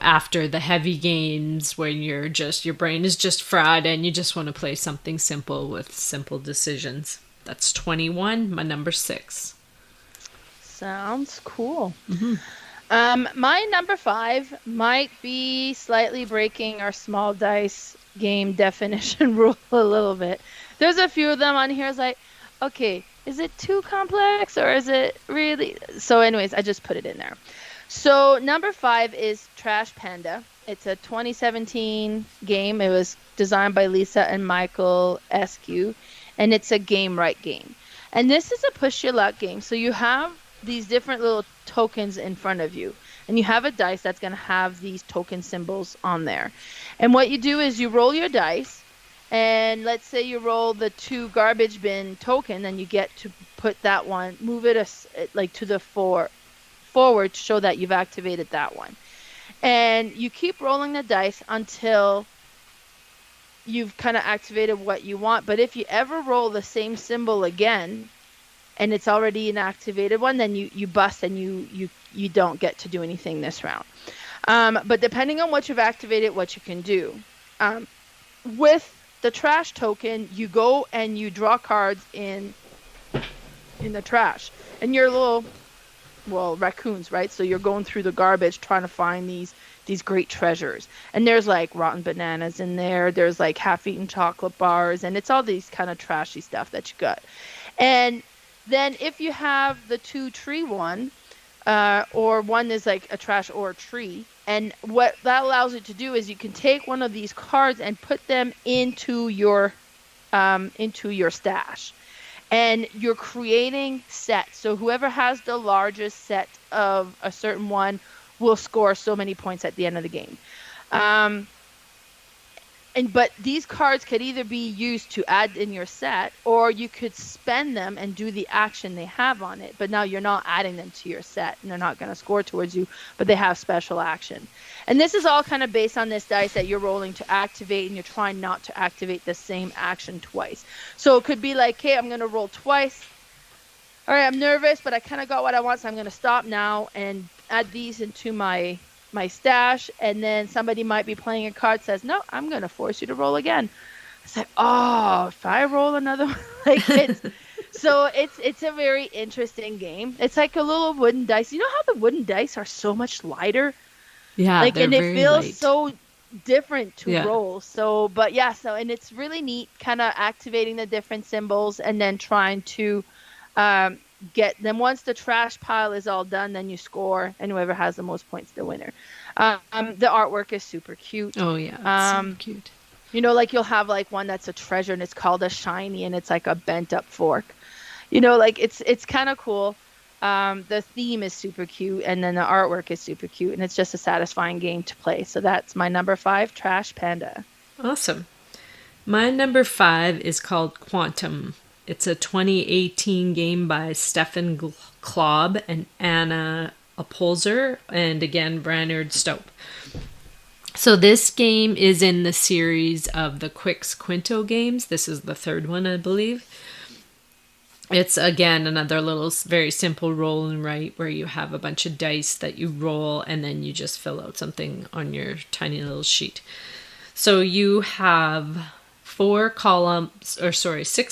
after the heavy games when your brain is just fried and you just want to play something simple with simple decisions. That's 21, my number 6.
Sounds cool.
Mm-hmm.
My number 5 might be slightly breaking our small dice game definition rule a little bit. There's a few of them on here. It's like, okay, is it too complex or is it really? So anyways, I just put it in there. So number 5 is Trash Panda. It's a 2017 game. It was designed by Lisa and Michael Eskew. And it's a game right game. And this is a push your luck game. So you have these different little tokens in front of you. And you have a dice that's going to have these token symbols on there. And what you do is you roll your dice. And let's say you roll the 2 garbage bin token. Then you get to put that one, move it to the forward to show that you've activated that one. And you keep rolling the dice until you've kind of activated what you want. But if you ever roll the same symbol again and it's already an activated one, then you bust and you don't get to do anything this round. But depending on what you've activated, what you can do. With the trash token, you go and you draw cards in the trash. And you're little, raccoons, right? So you're going through the garbage trying to find these great treasures. And there's like rotten bananas in there. There's like half-eaten chocolate bars. And it's all these kind of trashy stuff that you got. And then if you have the 2 tree one, or one is like a trash or a tree, and what that allows it to do is you can take one of these cards and put them into your stash. And you're creating sets. So whoever has the largest set of a certain one will score so many points at the end of the game. But these cards could either be used to add in your set, or you could spend them and do the action they have on it. But now you're not adding them to your set, and they're not going to score towards you, but they have special action. And this is all kind of based on this dice that you're rolling to activate, and you're trying not to activate the same action twice. So it could be like, hey, I'm going to roll twice. All right, I'm nervous, but I kind of got what I want, so I'm going to stop now and add these into my stash. And then somebody might be playing a card that says, no, I'm going to force you to roll again. It's like, oh, if I roll another one, so it's a very interesting game. It's like a little wooden dice. You know how the wooden dice are so much lighter?
Yeah,
and it feels
light.
So different to roll. So, but yeah, and it's really neat kind of activating the different symbols and then trying to once the trash pile is all done, then you score, and whoever has the most points, the winner. The artwork is super cute.
Oh yeah, it's super cute.
Like you'll have like one that's a treasure and it's called a shiny and it's like a bent up fork. Like it's kind of cool. The theme is super cute, and then the artwork is super cute, and it's just a satisfying game to play. So that's my number 5, Trash Panda.
Awesome. My number 5 is called Qwantum. It's a 2018 game by Stefan Klob and Anna Apolzer, and again, Brainerd Stope. So this game is in the series of the Quicks Quinto games. This is the third one, I believe. It's, again, another little very simple roll and write where you have a bunch of dice that you roll and then you just fill out something on your tiny little sheet. So you have 6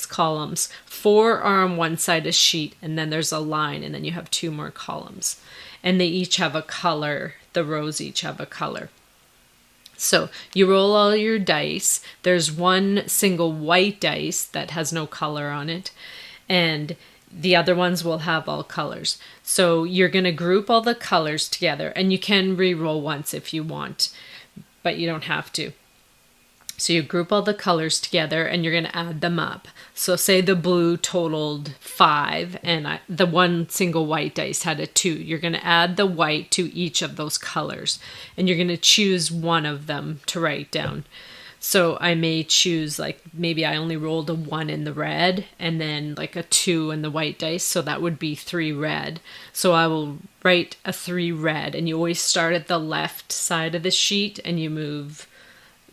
columns. 4 are on one side of the sheet, and then there's a line, and then you have 2 more columns. And they each have a color. The rows each have a color. So you roll all your dice. There's one single white dice that has no color on it, and the other ones will have all colors. So you're going to group all the colors together, and you can re-roll once if you want, but you don't have to. So you group all the colors together and you're going to add them up. So say the blue totaled 5 and the one single white dice had a 2. You're going to add the white to each of those colors and you're going to choose one of them to write down. So I may choose, like, maybe I only rolled a 1 in the red and then like a 2 in the white dice. So that would be 3 red. So I will write a 3 red, and you always start at the left side of the sheet and you move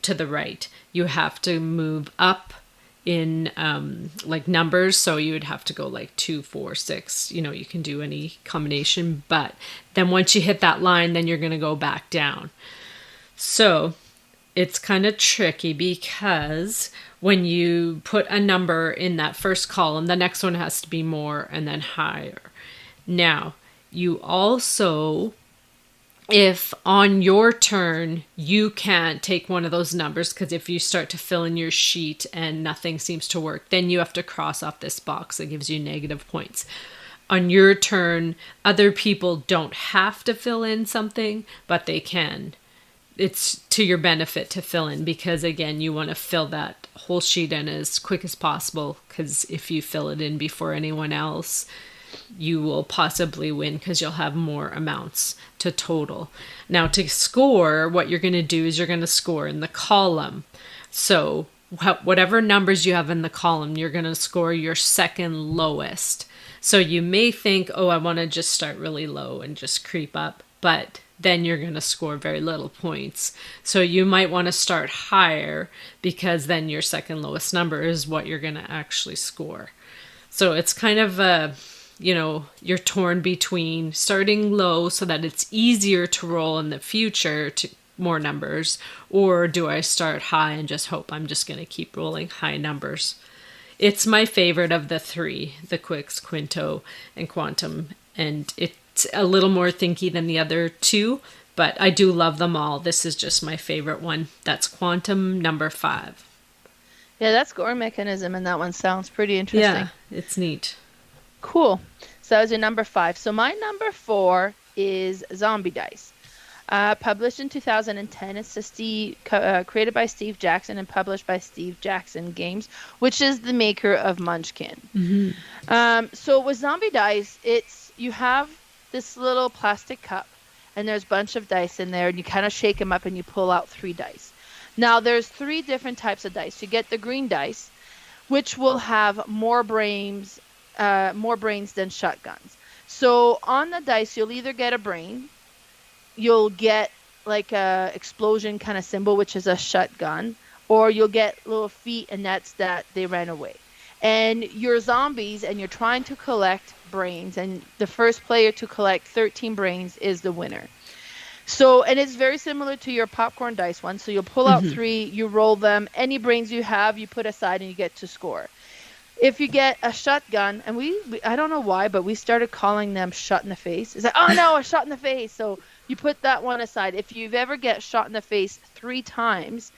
to the right. You have to move up in like numbers, so you would have to go like 2, 4, 6. You can do any combination, but then once you hit that line, then you're going to go back down. So it's kind of tricky because when you put a number in that first column, the next one has to be more and then higher. Now, you also, if on your turn you can't take one of those numbers, because if you start to fill in your sheet and nothing seems to work, then you have to cross off this box that gives you negative points. On your turn, other people don't have to fill in something, but they can. It's to your benefit to fill in because, again, you want to fill that whole sheet in as quick as possible, because if you fill it in before anyone else, you will possibly win because you'll have more amounts to total. Now, to score, what you're going to do is you're going to score in the column. So whatever numbers you have in the column, you're going to score your second lowest. So you may think, oh, I want to just start really low and just creep up, but then you're going to score very little points. So you might want to start higher because then your second lowest number is what you're going to actually score. So it's kind of you're torn between starting low so that it's easier to roll in the future to more numbers, or do I start high and just hope I'm just going to keep rolling high numbers? It's my favorite of the 3, the Quicks, Quinto, and Qwantum, and it's a little more thinky than the other 2, but I do love them all. This is just my favorite one. That's Qwantum number 5.
Yeah, that score mechanism in that one sounds pretty interesting.
Yeah, it's neat.
Cool. So that was your number 5. So my number 4 is Zombie Dice. Published in 2010. It's created by Steve Jackson and published by Steve Jackson Games, which is the maker of Munchkin. Mm-hmm. So with Zombie Dice, you have this little plastic cup, and there's a bunch of dice in there, and you kind of shake them up, and you pull out 3 dice. Now, there's 3 different types of dice. You get the green dice, which will have more brains than shotguns. So on the dice, you'll either get a brain, you'll get like a explosion kind of symbol, which is a shotgun, or you'll get little feet, and that's that they ran away. And you're zombies, and you're trying to collect brains, and the first player to collect 13 brains is the winner. So, and it's very similar to your popcorn dice one. So you'll pull out 3, you roll them, any brains you have, you put aside, and you get to score. If you get a shotgun, and we I don't know why, but we started calling them shot in the face. It's like, oh no, a shot in the face. So you put that one aside. If you've ever get shot in the face 3 times,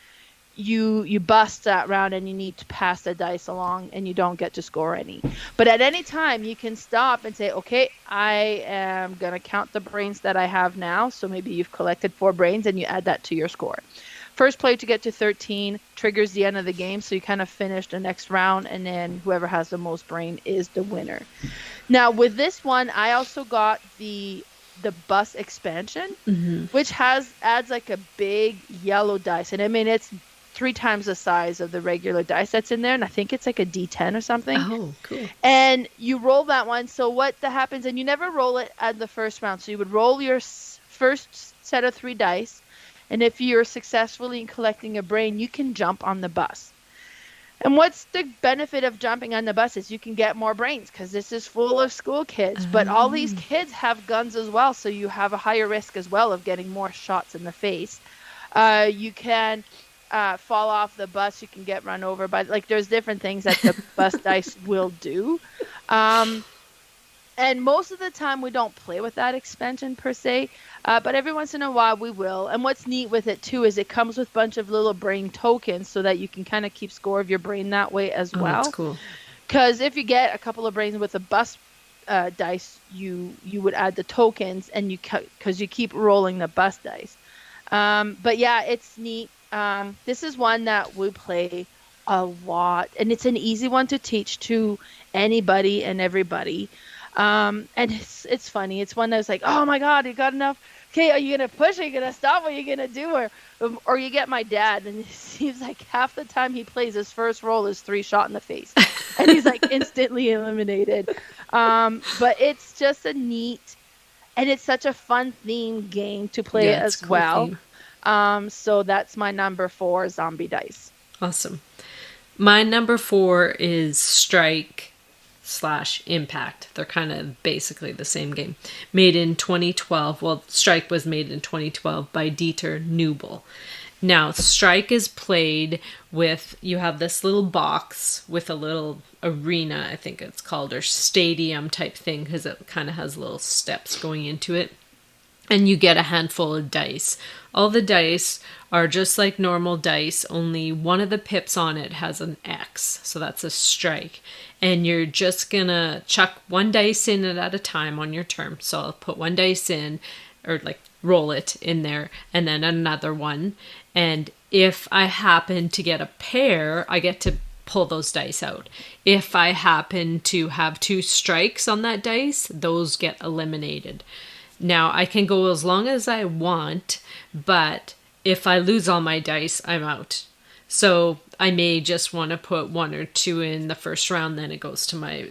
you bust that round and you need to pass the dice along and you don't get to score any. But at any time you can stop and say, okay, I am going to count the brains that I have now. So maybe you've collected 4 brains and you add that to your score. First player to get to 13 triggers the end of the game. So you kind of finish the next round, and then whoever has the most brain is the winner. Now with this one, I also got the bus expansion, which adds like a big yellow dice. And I mean, it's 3 times the size of the regular dice that's in there. And I think it's like a D10 or something.
Oh, cool.
And you roll that one. So what happens, and you never roll it at the first round. So you would roll your first set of 3 dice. And if you're successfully in collecting a brain, you can jump on the bus. And what's the benefit of jumping on the bus is you can get more brains because this is full of school kids. But all these kids have guns as well, so you have a higher risk as well of getting more shots in the face. You can fall off the bus. You can get run over by, like, there's different things that the bus dice will do. And most of the time we don't play with that expansion per se, but every once in a while we will. And what's neat with it too is it comes with a bunch of little brain tokens so that you can kind of keep score of your brain that way as well. That's
cool.
Because if you get a couple of brains with a bus dice, you would add the tokens, and because you keep rolling the bus dice. But yeah, it's neat. This is one that we play a lot, and it's an easy one to teach to anybody and everybody. And it's funny. It's one that's like, oh my God, you got enough. Okay, are you going to push? Are you going to stop? What are you going to do? Or you get my dad, and he's like, half the time he plays, his first roll is 3 shot in the face. And he's like instantly eliminated. But it's just a neat, and it's such a fun theme game to play as well. So that's my number 4, Zombie Dice.
Awesome. My number 4 is Strike / Impact. They're kind of basically the same game. Made in 2012. Well, Strike was made in 2012 by Dieter Nubel. Now, Strike is played with, you have this little box with a little arena, I think it's called, or stadium type thing, because it kind of has little steps going into it. And you get a handful of dice. All the dice are just like normal dice, only one of the pips on it has an X. So that's a strike. And you're just going to chuck 1 dice in at a time on your turn. So I'll put 1 dice in, or like roll it in there, and then another one. And if I happen to get a pair, I get to pull those dice out. If I happen to have 2 strikes on that dice, those get eliminated. Now, I can go as long as I want, but if I lose all my dice, I'm out. So I may just want to put 1 or 2 in the first round, then it goes to my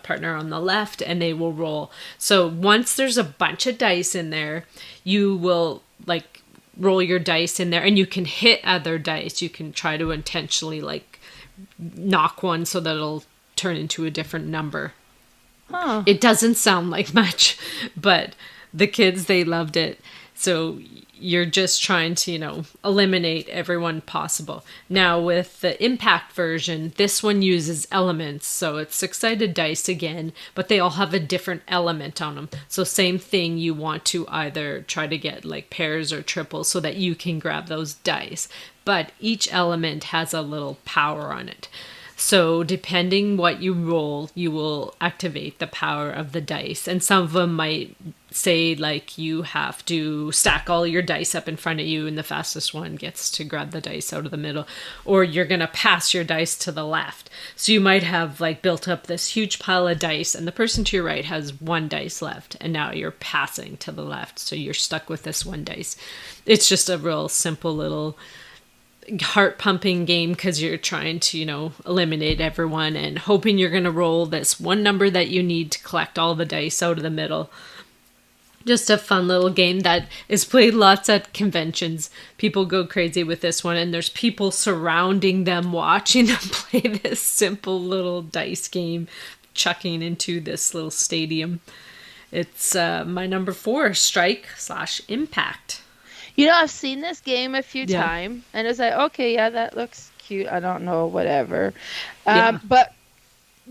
partner on the left, and they will roll. So once there's a bunch of dice in there, you will like roll your dice in there, and you can hit other dice. You can try to intentionally like knock one so that it'll turn into a different number. Huh. It doesn't sound like much, but the kids, they loved it. So you're just trying to, eliminate everyone possible. Now with the Impact version, this one uses elements. So it's 6-sided dice again, but they all have a different element on them. So same thing, you want to either try to get like pairs or triples so that you can grab those dice. But each element has a little power on it. So depending what you roll, you will activate the power of the dice. And some of them might say like you have to stack all your dice up in front of you and the fastest one gets to grab the dice out of the middle. Or you're going to pass your dice to the left. So you might have like built up this huge pile of dice and the person to your right has 1 dice left. And now you're passing to the left. So you're stuck with this 1 dice. It's just a real simple little heart-pumping game because you're trying to, eliminate everyone and hoping you're going to roll this 1 number that you need to collect all the dice out of the middle. Just a fun little game that is played lots at conventions. People go crazy with this one, and there's people surrounding them watching them play this simple little dice game, chucking into this little stadium. It's my number 4, Strike / Impact.
I've seen this game a few times, and it's like, okay, yeah, that looks cute. I don't know, whatever. But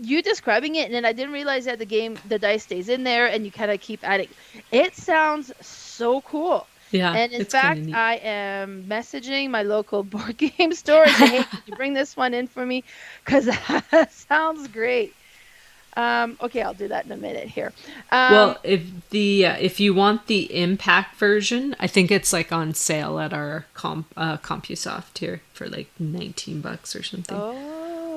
you describing it, and then I didn't realize that the dice stays in there, and you kind of keep adding. It sounds so cool.
Yeah,
And in
it's kind
fact,
of neat.
I am messaging my local board game store and saying, hey, can you bring this one in for me? Because that sounds great. Okay, I'll do that in a minute here.
Well, if you want the impact version, I think it's like on sale at our CompuSoft here for like $19 or something.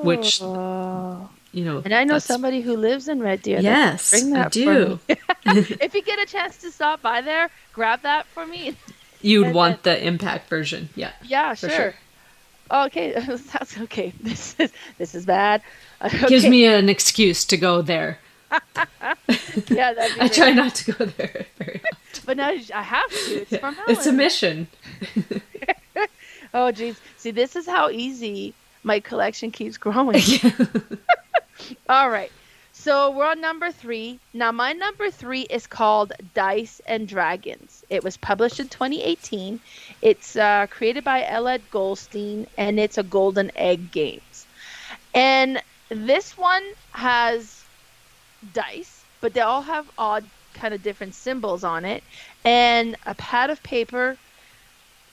Which,
Oh.
you know,
And I know
that's
somebody who lives in Red Deer that can
yes,
bring
I
that for me.
do.
If you get a chance to stop by there, grab that for me.
You'd
And then,
want the impact version, yeah,
yeah,
for
sure.
sure.
Okay, that's okay. This is bad.
Gives
Okay.
me an excuse to go there.
Yeah, that'd be
I try
great.
not to go there very often.
But now I have to. It's
Yeah,
from
it's a
Melanie.
mission.
Oh, geez. See, this is how easy my collection keeps growing. All right. So we're on number 3. Now, my number 3 is called Dice and Dragons. It was published in 2018. It's created by Elad Goldstein, and it's a Golden Egg Games. And this one has dice, but they all have odd kind of different symbols on it, and a pad of paper,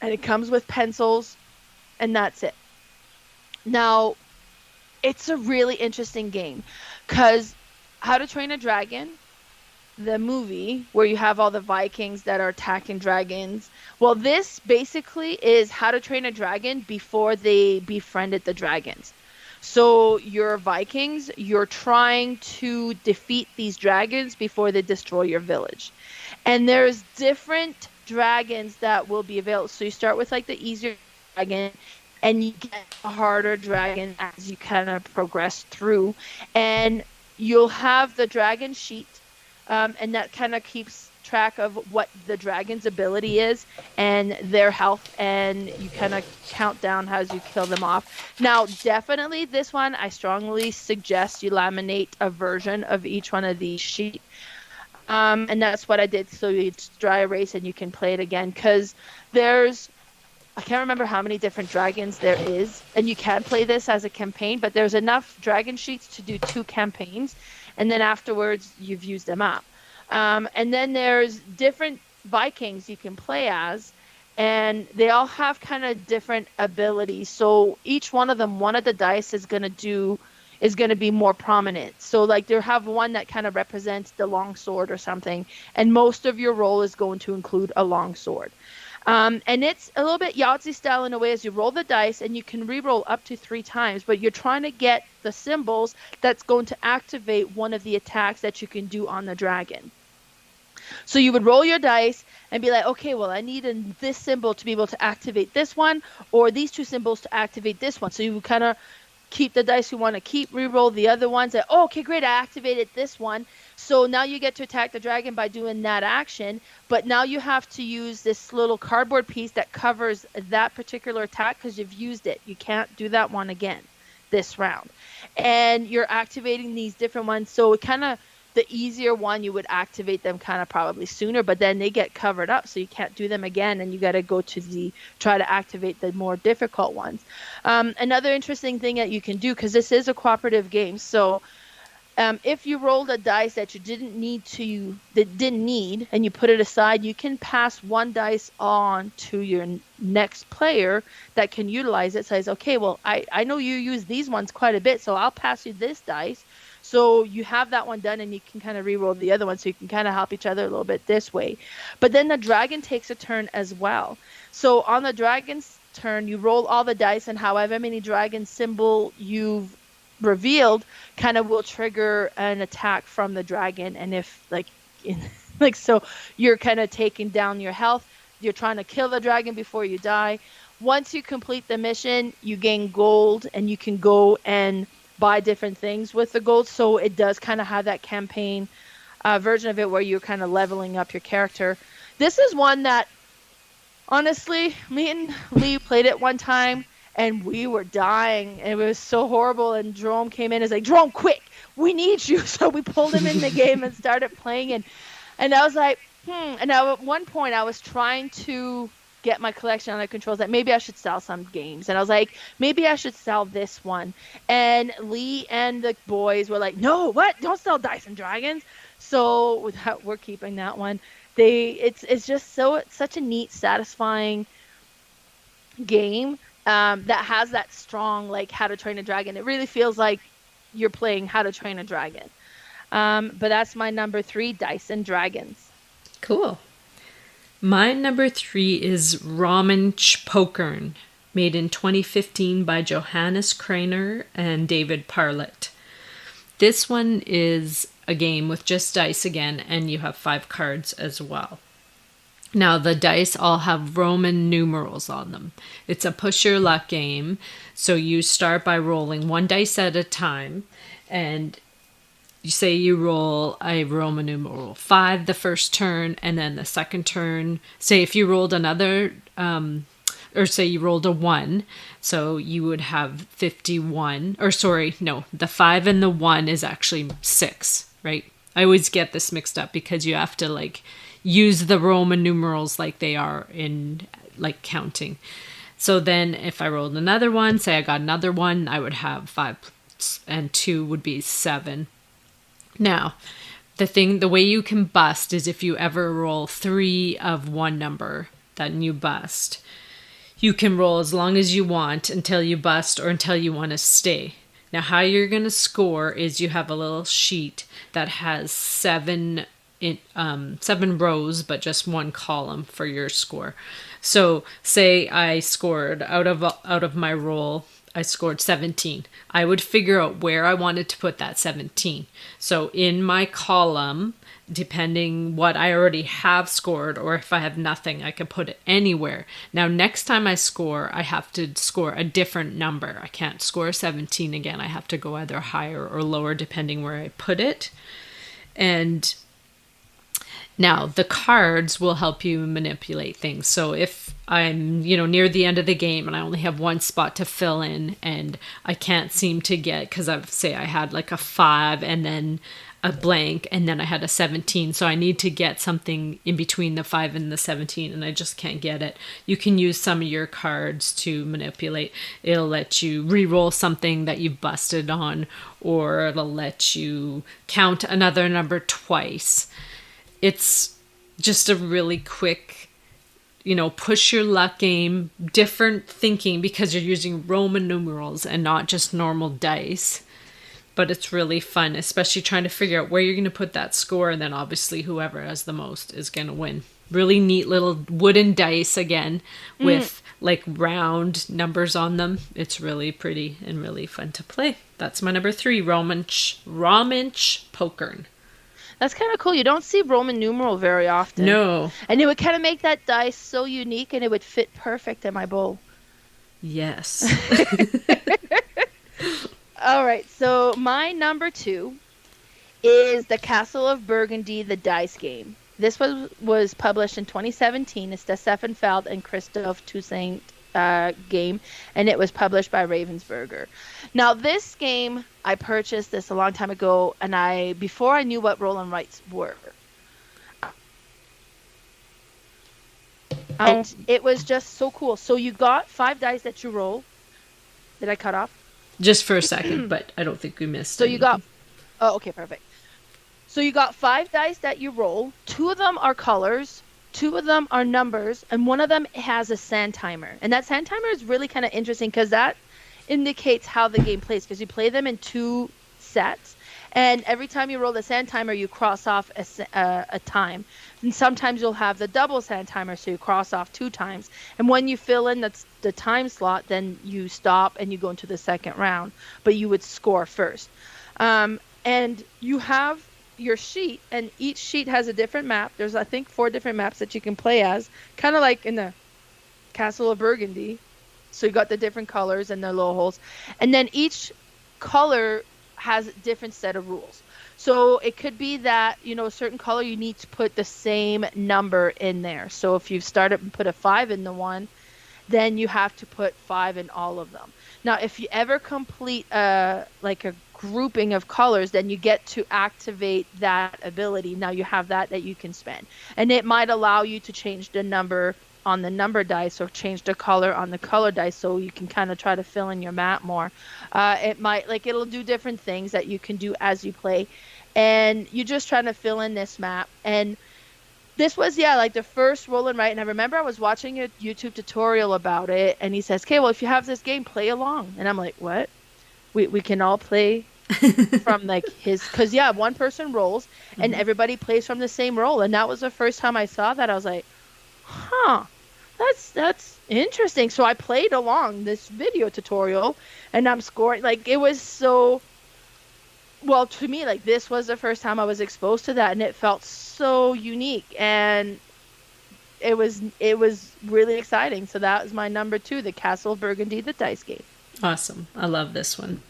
and it comes with pencils, and that's it. Now, it's a really interesting game because How to Train a Dragon, the movie where you have all the Vikings that are attacking dragons. Well, this basically is How to Train a Dragon before they befriended the dragons. So you're Vikings, you're trying to defeat these dragons before they destroy your village. And there's different dragons that will be available. So you start with like the easier dragon, and you get a harder dragon as you kind of progress through. And you'll have the dragon sheet, and that kind of keeps track of what the dragon's ability is and their health, and you kind of count down as you kill them off. Now, definitely this one, I strongly suggest you laminate a version of each one of these sheets. And that's what I did, so it's dry erase and you can play it again, because I can't remember how many different dragons there is, and you can play this as a campaign, but there's enough dragon sheets to do 2 campaigns, and then afterwards you've used them up. And then there's different Vikings you can play as, and they all have kind of different abilities. So each one of them, one of the dice is going to be more prominent. So like they have one that kind of represents the long sword or something, and most of your role is going to include a long sword. And it's a little bit Yahtzee style in a way, as you roll the dice and you can re-roll up to 3 times, but you're trying to get the symbols that's going to activate one of the attacks that you can do on the dragon. So you would roll your dice and be like, okay, well, I need this symbol to be able to activate this one, or these 2 symbols to activate this one. So you would kind of keep the dice you want to keep, re-roll the other ones. That, oh, okay, great, I activated this one. So now you get to attack the dragon by doing that action, but now you have to use this little cardboard piece that covers that particular attack because you've used it. You can't do that one again this round. And you're activating these different ones. So it kind of, the easier one, you would activate them kind of probably sooner, but then they get covered up, so you can't do them again, and you got to go to try to activate the more difficult ones. Another interesting thing that you can do, because this is a cooperative game, so if you rolled a dice that you didn't need, and you put it aside, you can pass one dice on to your next player that can utilize it. Says, okay, well, I know you use these ones quite a bit, so I'll pass you this dice. So you have that one done, and you can kind of re-roll the other one, so you can kind of help each other a little bit this way. But then the dragon takes a turn as well. So on the dragon's turn, you roll all the dice, and however many dragon symbol you've revealed kind of will trigger an attack from the dragon. And if so you're kind of taking down your health, you're trying to kill the dragon before you die. Once you complete the mission, you gain gold, and you can go and buy different things with the gold. So it does kind of have that campaign version of it where you're kind of leveling up your character. This is one that, honestly, me and Lee played it one time, and we were dying, and it was so horrible. And Jerome came in and was like, Jerome, quick, we need you. So we pulled him in the game and started playing. And I was like, And at one point, I was trying to get my collection under control, that maybe I should sell some games. And I was like, maybe I should sell this one. And Lee and the boys were like, no, what? Don't sell Dice and Dragons. So we're keeping that one. It's just such a neat, satisfying game that has that strong, like, How to Train a Dragon. It really feels like you're playing How to Train a Dragon. But that's my number 3, Dice and Dragons.
Cool. My number 3 is Romisch Pokern, made in 2015 by Johannes Krainer and David Parlett. This one is a game with just dice again, and you have 5 cards as well. Now, the dice all have Roman numerals on them. It's a push your luck game, so you start by rolling 1 dice at a time, and you say you roll a Roman numeral 5 the first turn, and then the second turn, say if you rolled another, or say you rolled a 1, so you would have 51, or sorry, no, the 5 and the 1 is actually 6, right? I always get this mixed up because you have to, like, use the Roman numerals like they are in, like, counting. So then if I rolled another one, say I got another 1, I would have 5 and 2 would be 7. Now, the way you can bust is if you ever roll 3 of one number, then you bust. You can roll as long as you want until you bust or until you want to stay. Now, how you're going to score is you have a little sheet that has 7 rows, but just 1 column for your score. So say I scored out of my roll, I scored 17. I would figure out where I wanted to put that 17. So in my column, depending what I already have scored, or if I have nothing, I can put it anywhere. Now, next time I score, I have to score a different number. I can't score 17 again. I have to go either higher or lower depending where I put it. And now, the cards will help you manipulate things. So if I'm, near the end of the game and I only have 1 spot to fill in and I can't seem to get, because I had like a 5 and then a blank and then I had a 17. So I need to get something in between the 5 and the 17 and I just can't get it. You can use some of your cards to manipulate. It'll let you re-roll something that you busted on, or it'll let you count another number twice. It's just a really quick, push your luck game, different thinking because you're using Roman numerals and not just normal dice. But it's really fun, especially trying to figure out where you're going to put that score, and then obviously whoever has the most is going to win. Really neat little wooden dice again with like round numbers on them. It's really pretty and really fun to play. That's my number 3, Romisch Pokern.
That's kind of cool. You don't see Roman numeral very often.
No.
And it would kind of make that dice so unique, and it would fit perfect in my bowl.
Yes.
All right. So my number 2 is The Castle of Burgundy, the dice game. This was published in 2017. It's the Steffenfeld and Christophe Toussaint game, and it was published by Ravensburger. Now, this game, I purchased this a long time ago, and before I knew what roll and writes were. And it was just so cool. So you got 5 dice that you roll. Did I cut off?
Just for a second, but I don't think we missed
So anything. Okay, perfect. So you got 5 dice that you roll. 2 of them are colors. 2 of them are numbers, and 1 of them has a sand timer. And that sand timer is really kind of interesting because that indicates how the game plays, because you play them in 2 sets. And every time you roll the sand timer, you cross off a time. And sometimes you'll have the double sand timer, so you cross off 2 times. And when you fill in the time slot, then you stop and you go into the second round. But you would score first. And you have your sheet, and each sheet has a different map. There's, I think, 4 different maps that you can play as, kind of like in the Castle of Burgundy. So you got the different colors and their little holes, and then each color has a different set of rules. So it could be that, a certain color, you need to put the same number in there. So if you start up and put a 5 in the one, then you have to put 5 in all of them. Now, if you ever complete like a grouping of colors, then you get to activate that ability. Now you have that you can spend, and it might allow you to change the number on the number dice or change the color on the color dice, so you can kind of try to fill in your map more. It'll do different things that you can do as you play, and you're just trying to fill in this map. And This was, yeah, like the first roll and write. And I remember I was watching a YouTube tutorial about it, and he says, okay, well, if you have this game, play along. And I'm like, what? We can all play from like because yeah, one person rolls and everybody plays from the same roll. And that was the first time I saw that. I was like, huh, that's interesting. So I played along this video tutorial and I'm scoring. Like, it was so, well, to me, like, this was the first time I was exposed to that, and it felt so unique, and it was really exciting. So that was my number 2, the Castle of Burgundy, the dice game.
Awesome. I love this one.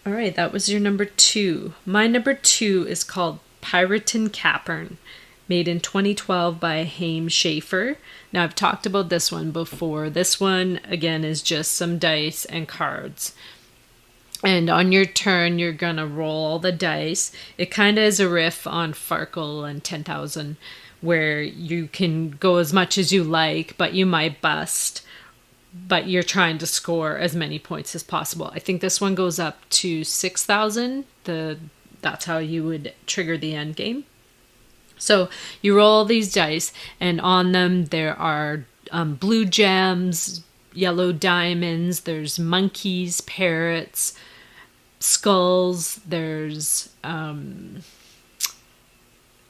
All right, that was your number 2. My number 2 is called Piraten Kapern, made in 2012 by Haim Schaefer. Now, I've talked about this one before. This one, again, is just some dice and cards. And on your turn, you're going to roll all the dice. It kind of is a riff on Farkle and 10,000, where you can go as much as you like, but you might bust. But you're trying to score as many points as possible. I think this one goes up to 6,000. That's how you would trigger the end game. So you roll these dice, and on them there are blue gems, yellow diamonds, there's monkeys, parrots, skulls, there's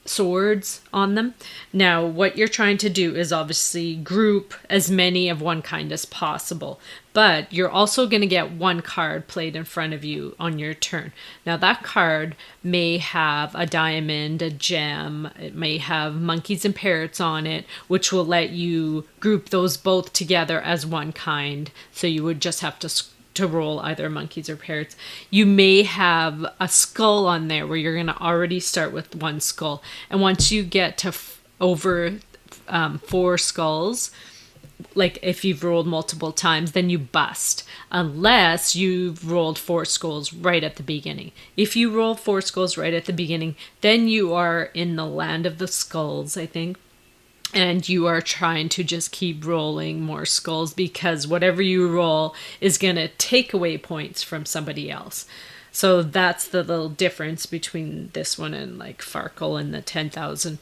swords on them. Now, what you're trying to do is obviously group as many of one kind as possible, but you're also going to get one card played in front of you on your turn. Now, that card may have a diamond, a gem, it may have monkeys and parrots on it, which will let you group those both together as one kind. So you would just have to roll either monkeys or parrots. You may have a skull on there where you're going to already start with one skull. And once you get to over 4 skulls, like if you've rolled multiple times, then you bust. Unless you've rolled 4 skulls right at the beginning. If you roll 4 skulls right at the beginning, then you are in the land of the skulls, I think. And you are trying to just keep rolling more skulls, because whatever you roll is going to take away points from somebody else. So that's the little difference between this one and like Farkle and the 10,000,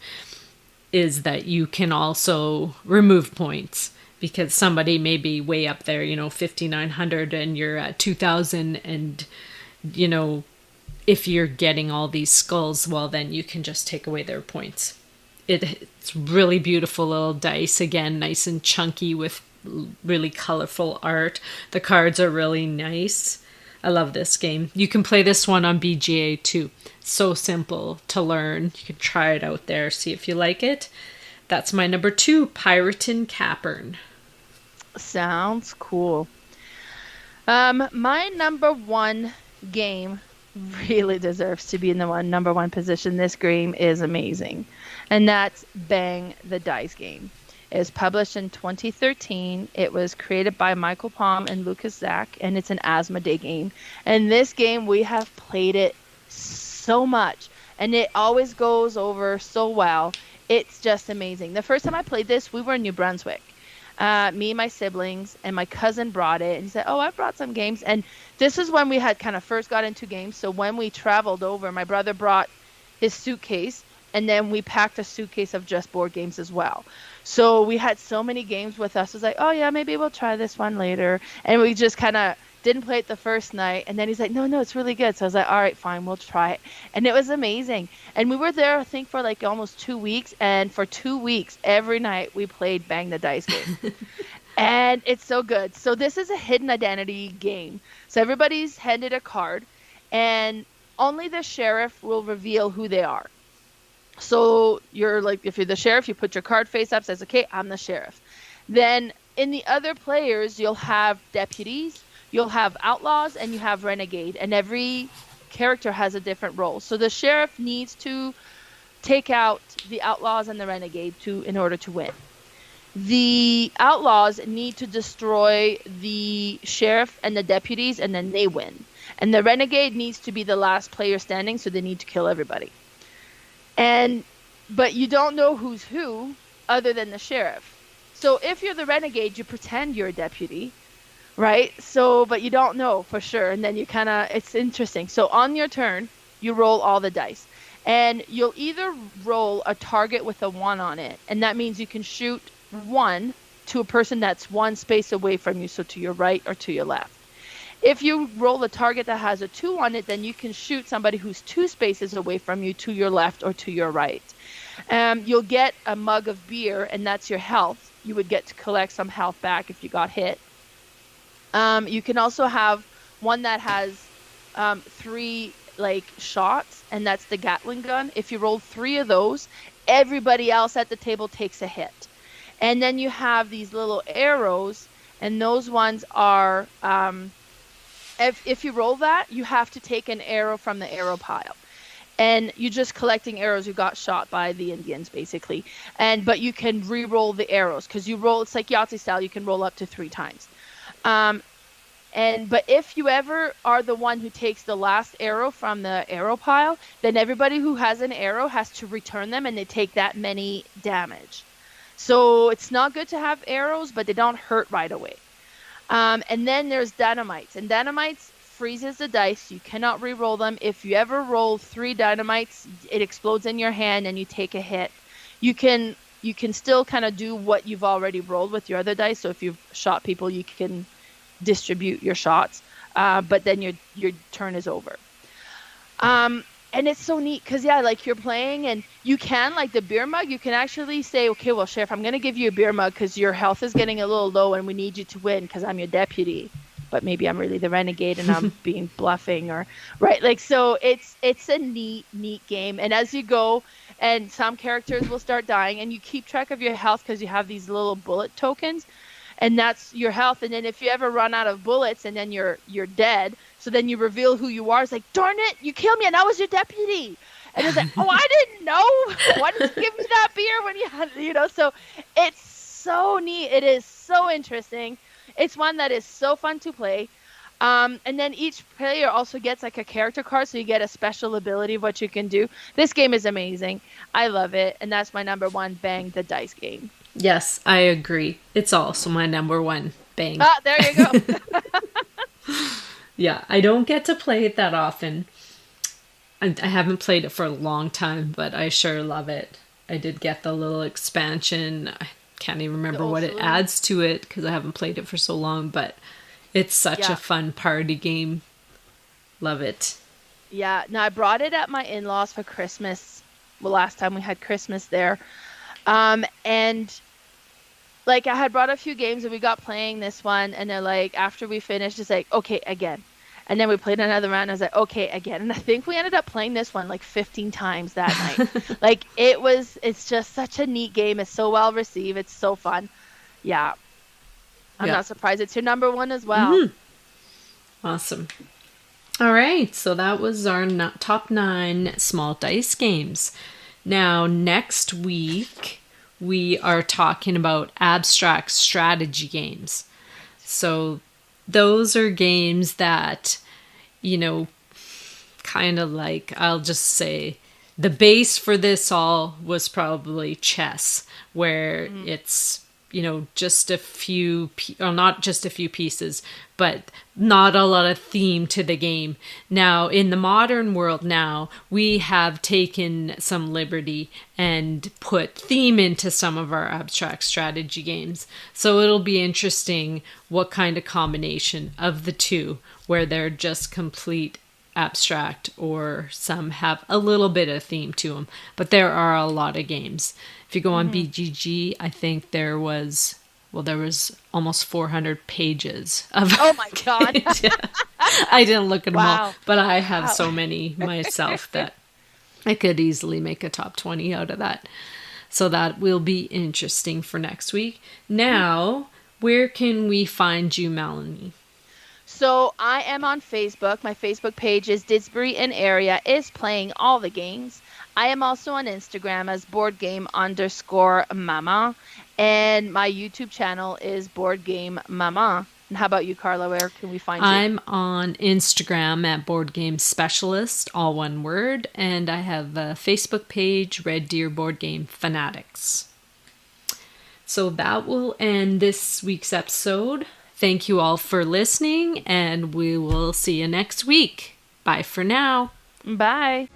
is that you can also remove points, because somebody may be way up there, 5,900 and you're at 2,000, and if you're getting all these skulls, well, then you can just take away their points. It's really beautiful little dice, again, nice and chunky with really colorful art. The cards are really nice. I love this game. You can play this one on BGA too. So simple to learn. You can try it out there, see if you like it. That's my number 2, Piraten Kapern.
Sounds cool. My number 1 game really deserves to be in the number 1 position. This game is amazing. And that's Bang the Dice Game. It was published in 2013. It was created by Michael Palm and Lucas Zach, and it's an Asmodee game. And this game, we have played it so much, and it always goes over so well. It's just amazing. The first time I played this, we were in New Brunswick. Me and my siblings, and my cousin brought it, and he said, oh, I brought some games. And this is when we had kind of first got into games. So when we traveled over, my brother brought his suitcase, and then we packed a suitcase of just board games as well. So we had so many games with us. It was like, oh, yeah, maybe we'll try this one later. And we just kind of didn't play it the first night. And then he's like, no, it's really good. So I was like, all right, fine, we'll try it. And it was amazing. And we were there, I think, for like almost 2 weeks. And for 2 weeks, every night we played Bang the Dice Game. And it's so good. So this is a hidden identity game. So everybody's handed a card, and only the sheriff will reveal who they are. So you're like, if you're the sheriff, you put your card face up, says, okay, I'm the sheriff. Then in the other players, you'll have deputies, you'll have outlaws, and you have renegade. And every character has a different role. So the sheriff needs to take out the outlaws and the renegade in order to win. The outlaws need to destroy the sheriff and the deputies, and then they win. And the renegade needs to be the last player standing, so they need to kill everybody. But you don't know who's who other than the sheriff. So if you're the renegade, you pretend you're a deputy, right? So, but you don't know for sure. And then you it's interesting. So on your turn, you roll all the dice. And you'll either roll a target with a 1 on it, and that means you can shoot 1 to a person that's 1 space away from you, so to your right or to your left. If you roll a target that has a 2 on it, then you can shoot somebody who's 2 spaces away from you to your left or to your right. You'll get a mug of beer, and that's your health. You would get to collect some health back if you got hit. You can also have one that has 3 shots, and that's the Gatling gun. If you roll 3 of those, everybody else at the table takes a hit. And then you have these little arrows, and those ones are... If you roll that, you have to take an arrow from the arrow pile. And you're just collecting arrows who got shot by the Indians, basically. But you can re-roll the arrows, because you roll, it's like Yahtzee style, you can roll up to 3 times. But if you ever are the one who takes the last arrow from the arrow pile, then everybody who has an arrow has to return them, and they take that many damage. So it's not good to have arrows, but they don't hurt right away. And then there's dynamites, and dynamites freezes the dice. You cannot re-roll them. If you ever roll 3 dynamites, it explodes in your hand and you take a hit. You can still kind of do what you've already rolled with your other dice. So if you've shot people, you can distribute your shots, but then your turn is over. And it's so neat because, you're playing and you can, the beer mug, you can actually say, okay, well, Sheriff, I'm going to give you a beer mug because your health is getting a little low and we need you to win because I'm your deputy. But maybe I'm really the renegade and I'm being bluffing right? So it's a neat game. And as you go, and some characters will start dying, and you keep track of your health because you have these little bullet tokens. And that's your health. And then if you ever run out of bullets and then you're dead, so then you reveal who you are. It's like, darn it, you killed me and I was your deputy. And it's like, oh, I didn't know. Why didn't you give me that beer when you had, so it's so neat. It is so interesting. It's one that is so fun to play. And then each player also gets a character card, so you get a special ability of what you can do. This game is amazing. I love it. And that's my number 1, Bang the Dice game.
Yes, I agree. It's also my number 1, Bang.
Ah, there you go.
Yeah, I don't get to play it that often. I haven't played it for a long time, but I sure love it. I did get the little expansion. I can't even remember what it adds to it because I haven't played it for so long, but it's such a fun party game. Love it. Yeah, now I brought it at my in-laws for Christmas. Well, last time we had Christmas there. And I had brought a few games and we got playing this one, and they're after we finished, it's okay, again. And then we played another round, and I was okay, again. And I think we ended up playing this one 15 times that night. It's just such a neat game. It's so well received. It's so fun. Yeah. I'm not surprised it's your number 1 as well. Mm-hmm. Awesome. All right. So that was our top 9 small dice games. Now, next week, we are talking about abstract strategy games. So those are games that, kind of I'll just say, the base for this all was probably chess, where it's, just a few, or not just a few pieces, but not a lot of theme to the game. Now, in the modern world now, we have taken some liberty and put theme into some of our abstract strategy games. So it'll be interesting what kind of combination of the two, where they're just complete abstract or some have a little bit of theme to them. But there are a lot of games. If you go on BGG, I think there was almost 400 pages of. Oh my God. Yeah. I didn't look at them all, but I have so many myself that I could easily make a top 20 out of that. So that will be interesting for next week. Now, where can we find you, Melanie? So I am on Facebook. My Facebook page is Didsbury and Area is playing all the games. I am also on Instagram as boardgame_mama. And my YouTube channel is Boardgame Mama. And how about you, Carla? Where can we find you? I'm on Instagram at Boardgame Specialist, all one word. And I have a Facebook page, Red Deer Board Game Fanatics. So that will end this week's episode. Thank you all for listening, and we will see you next week. Bye for now. Bye.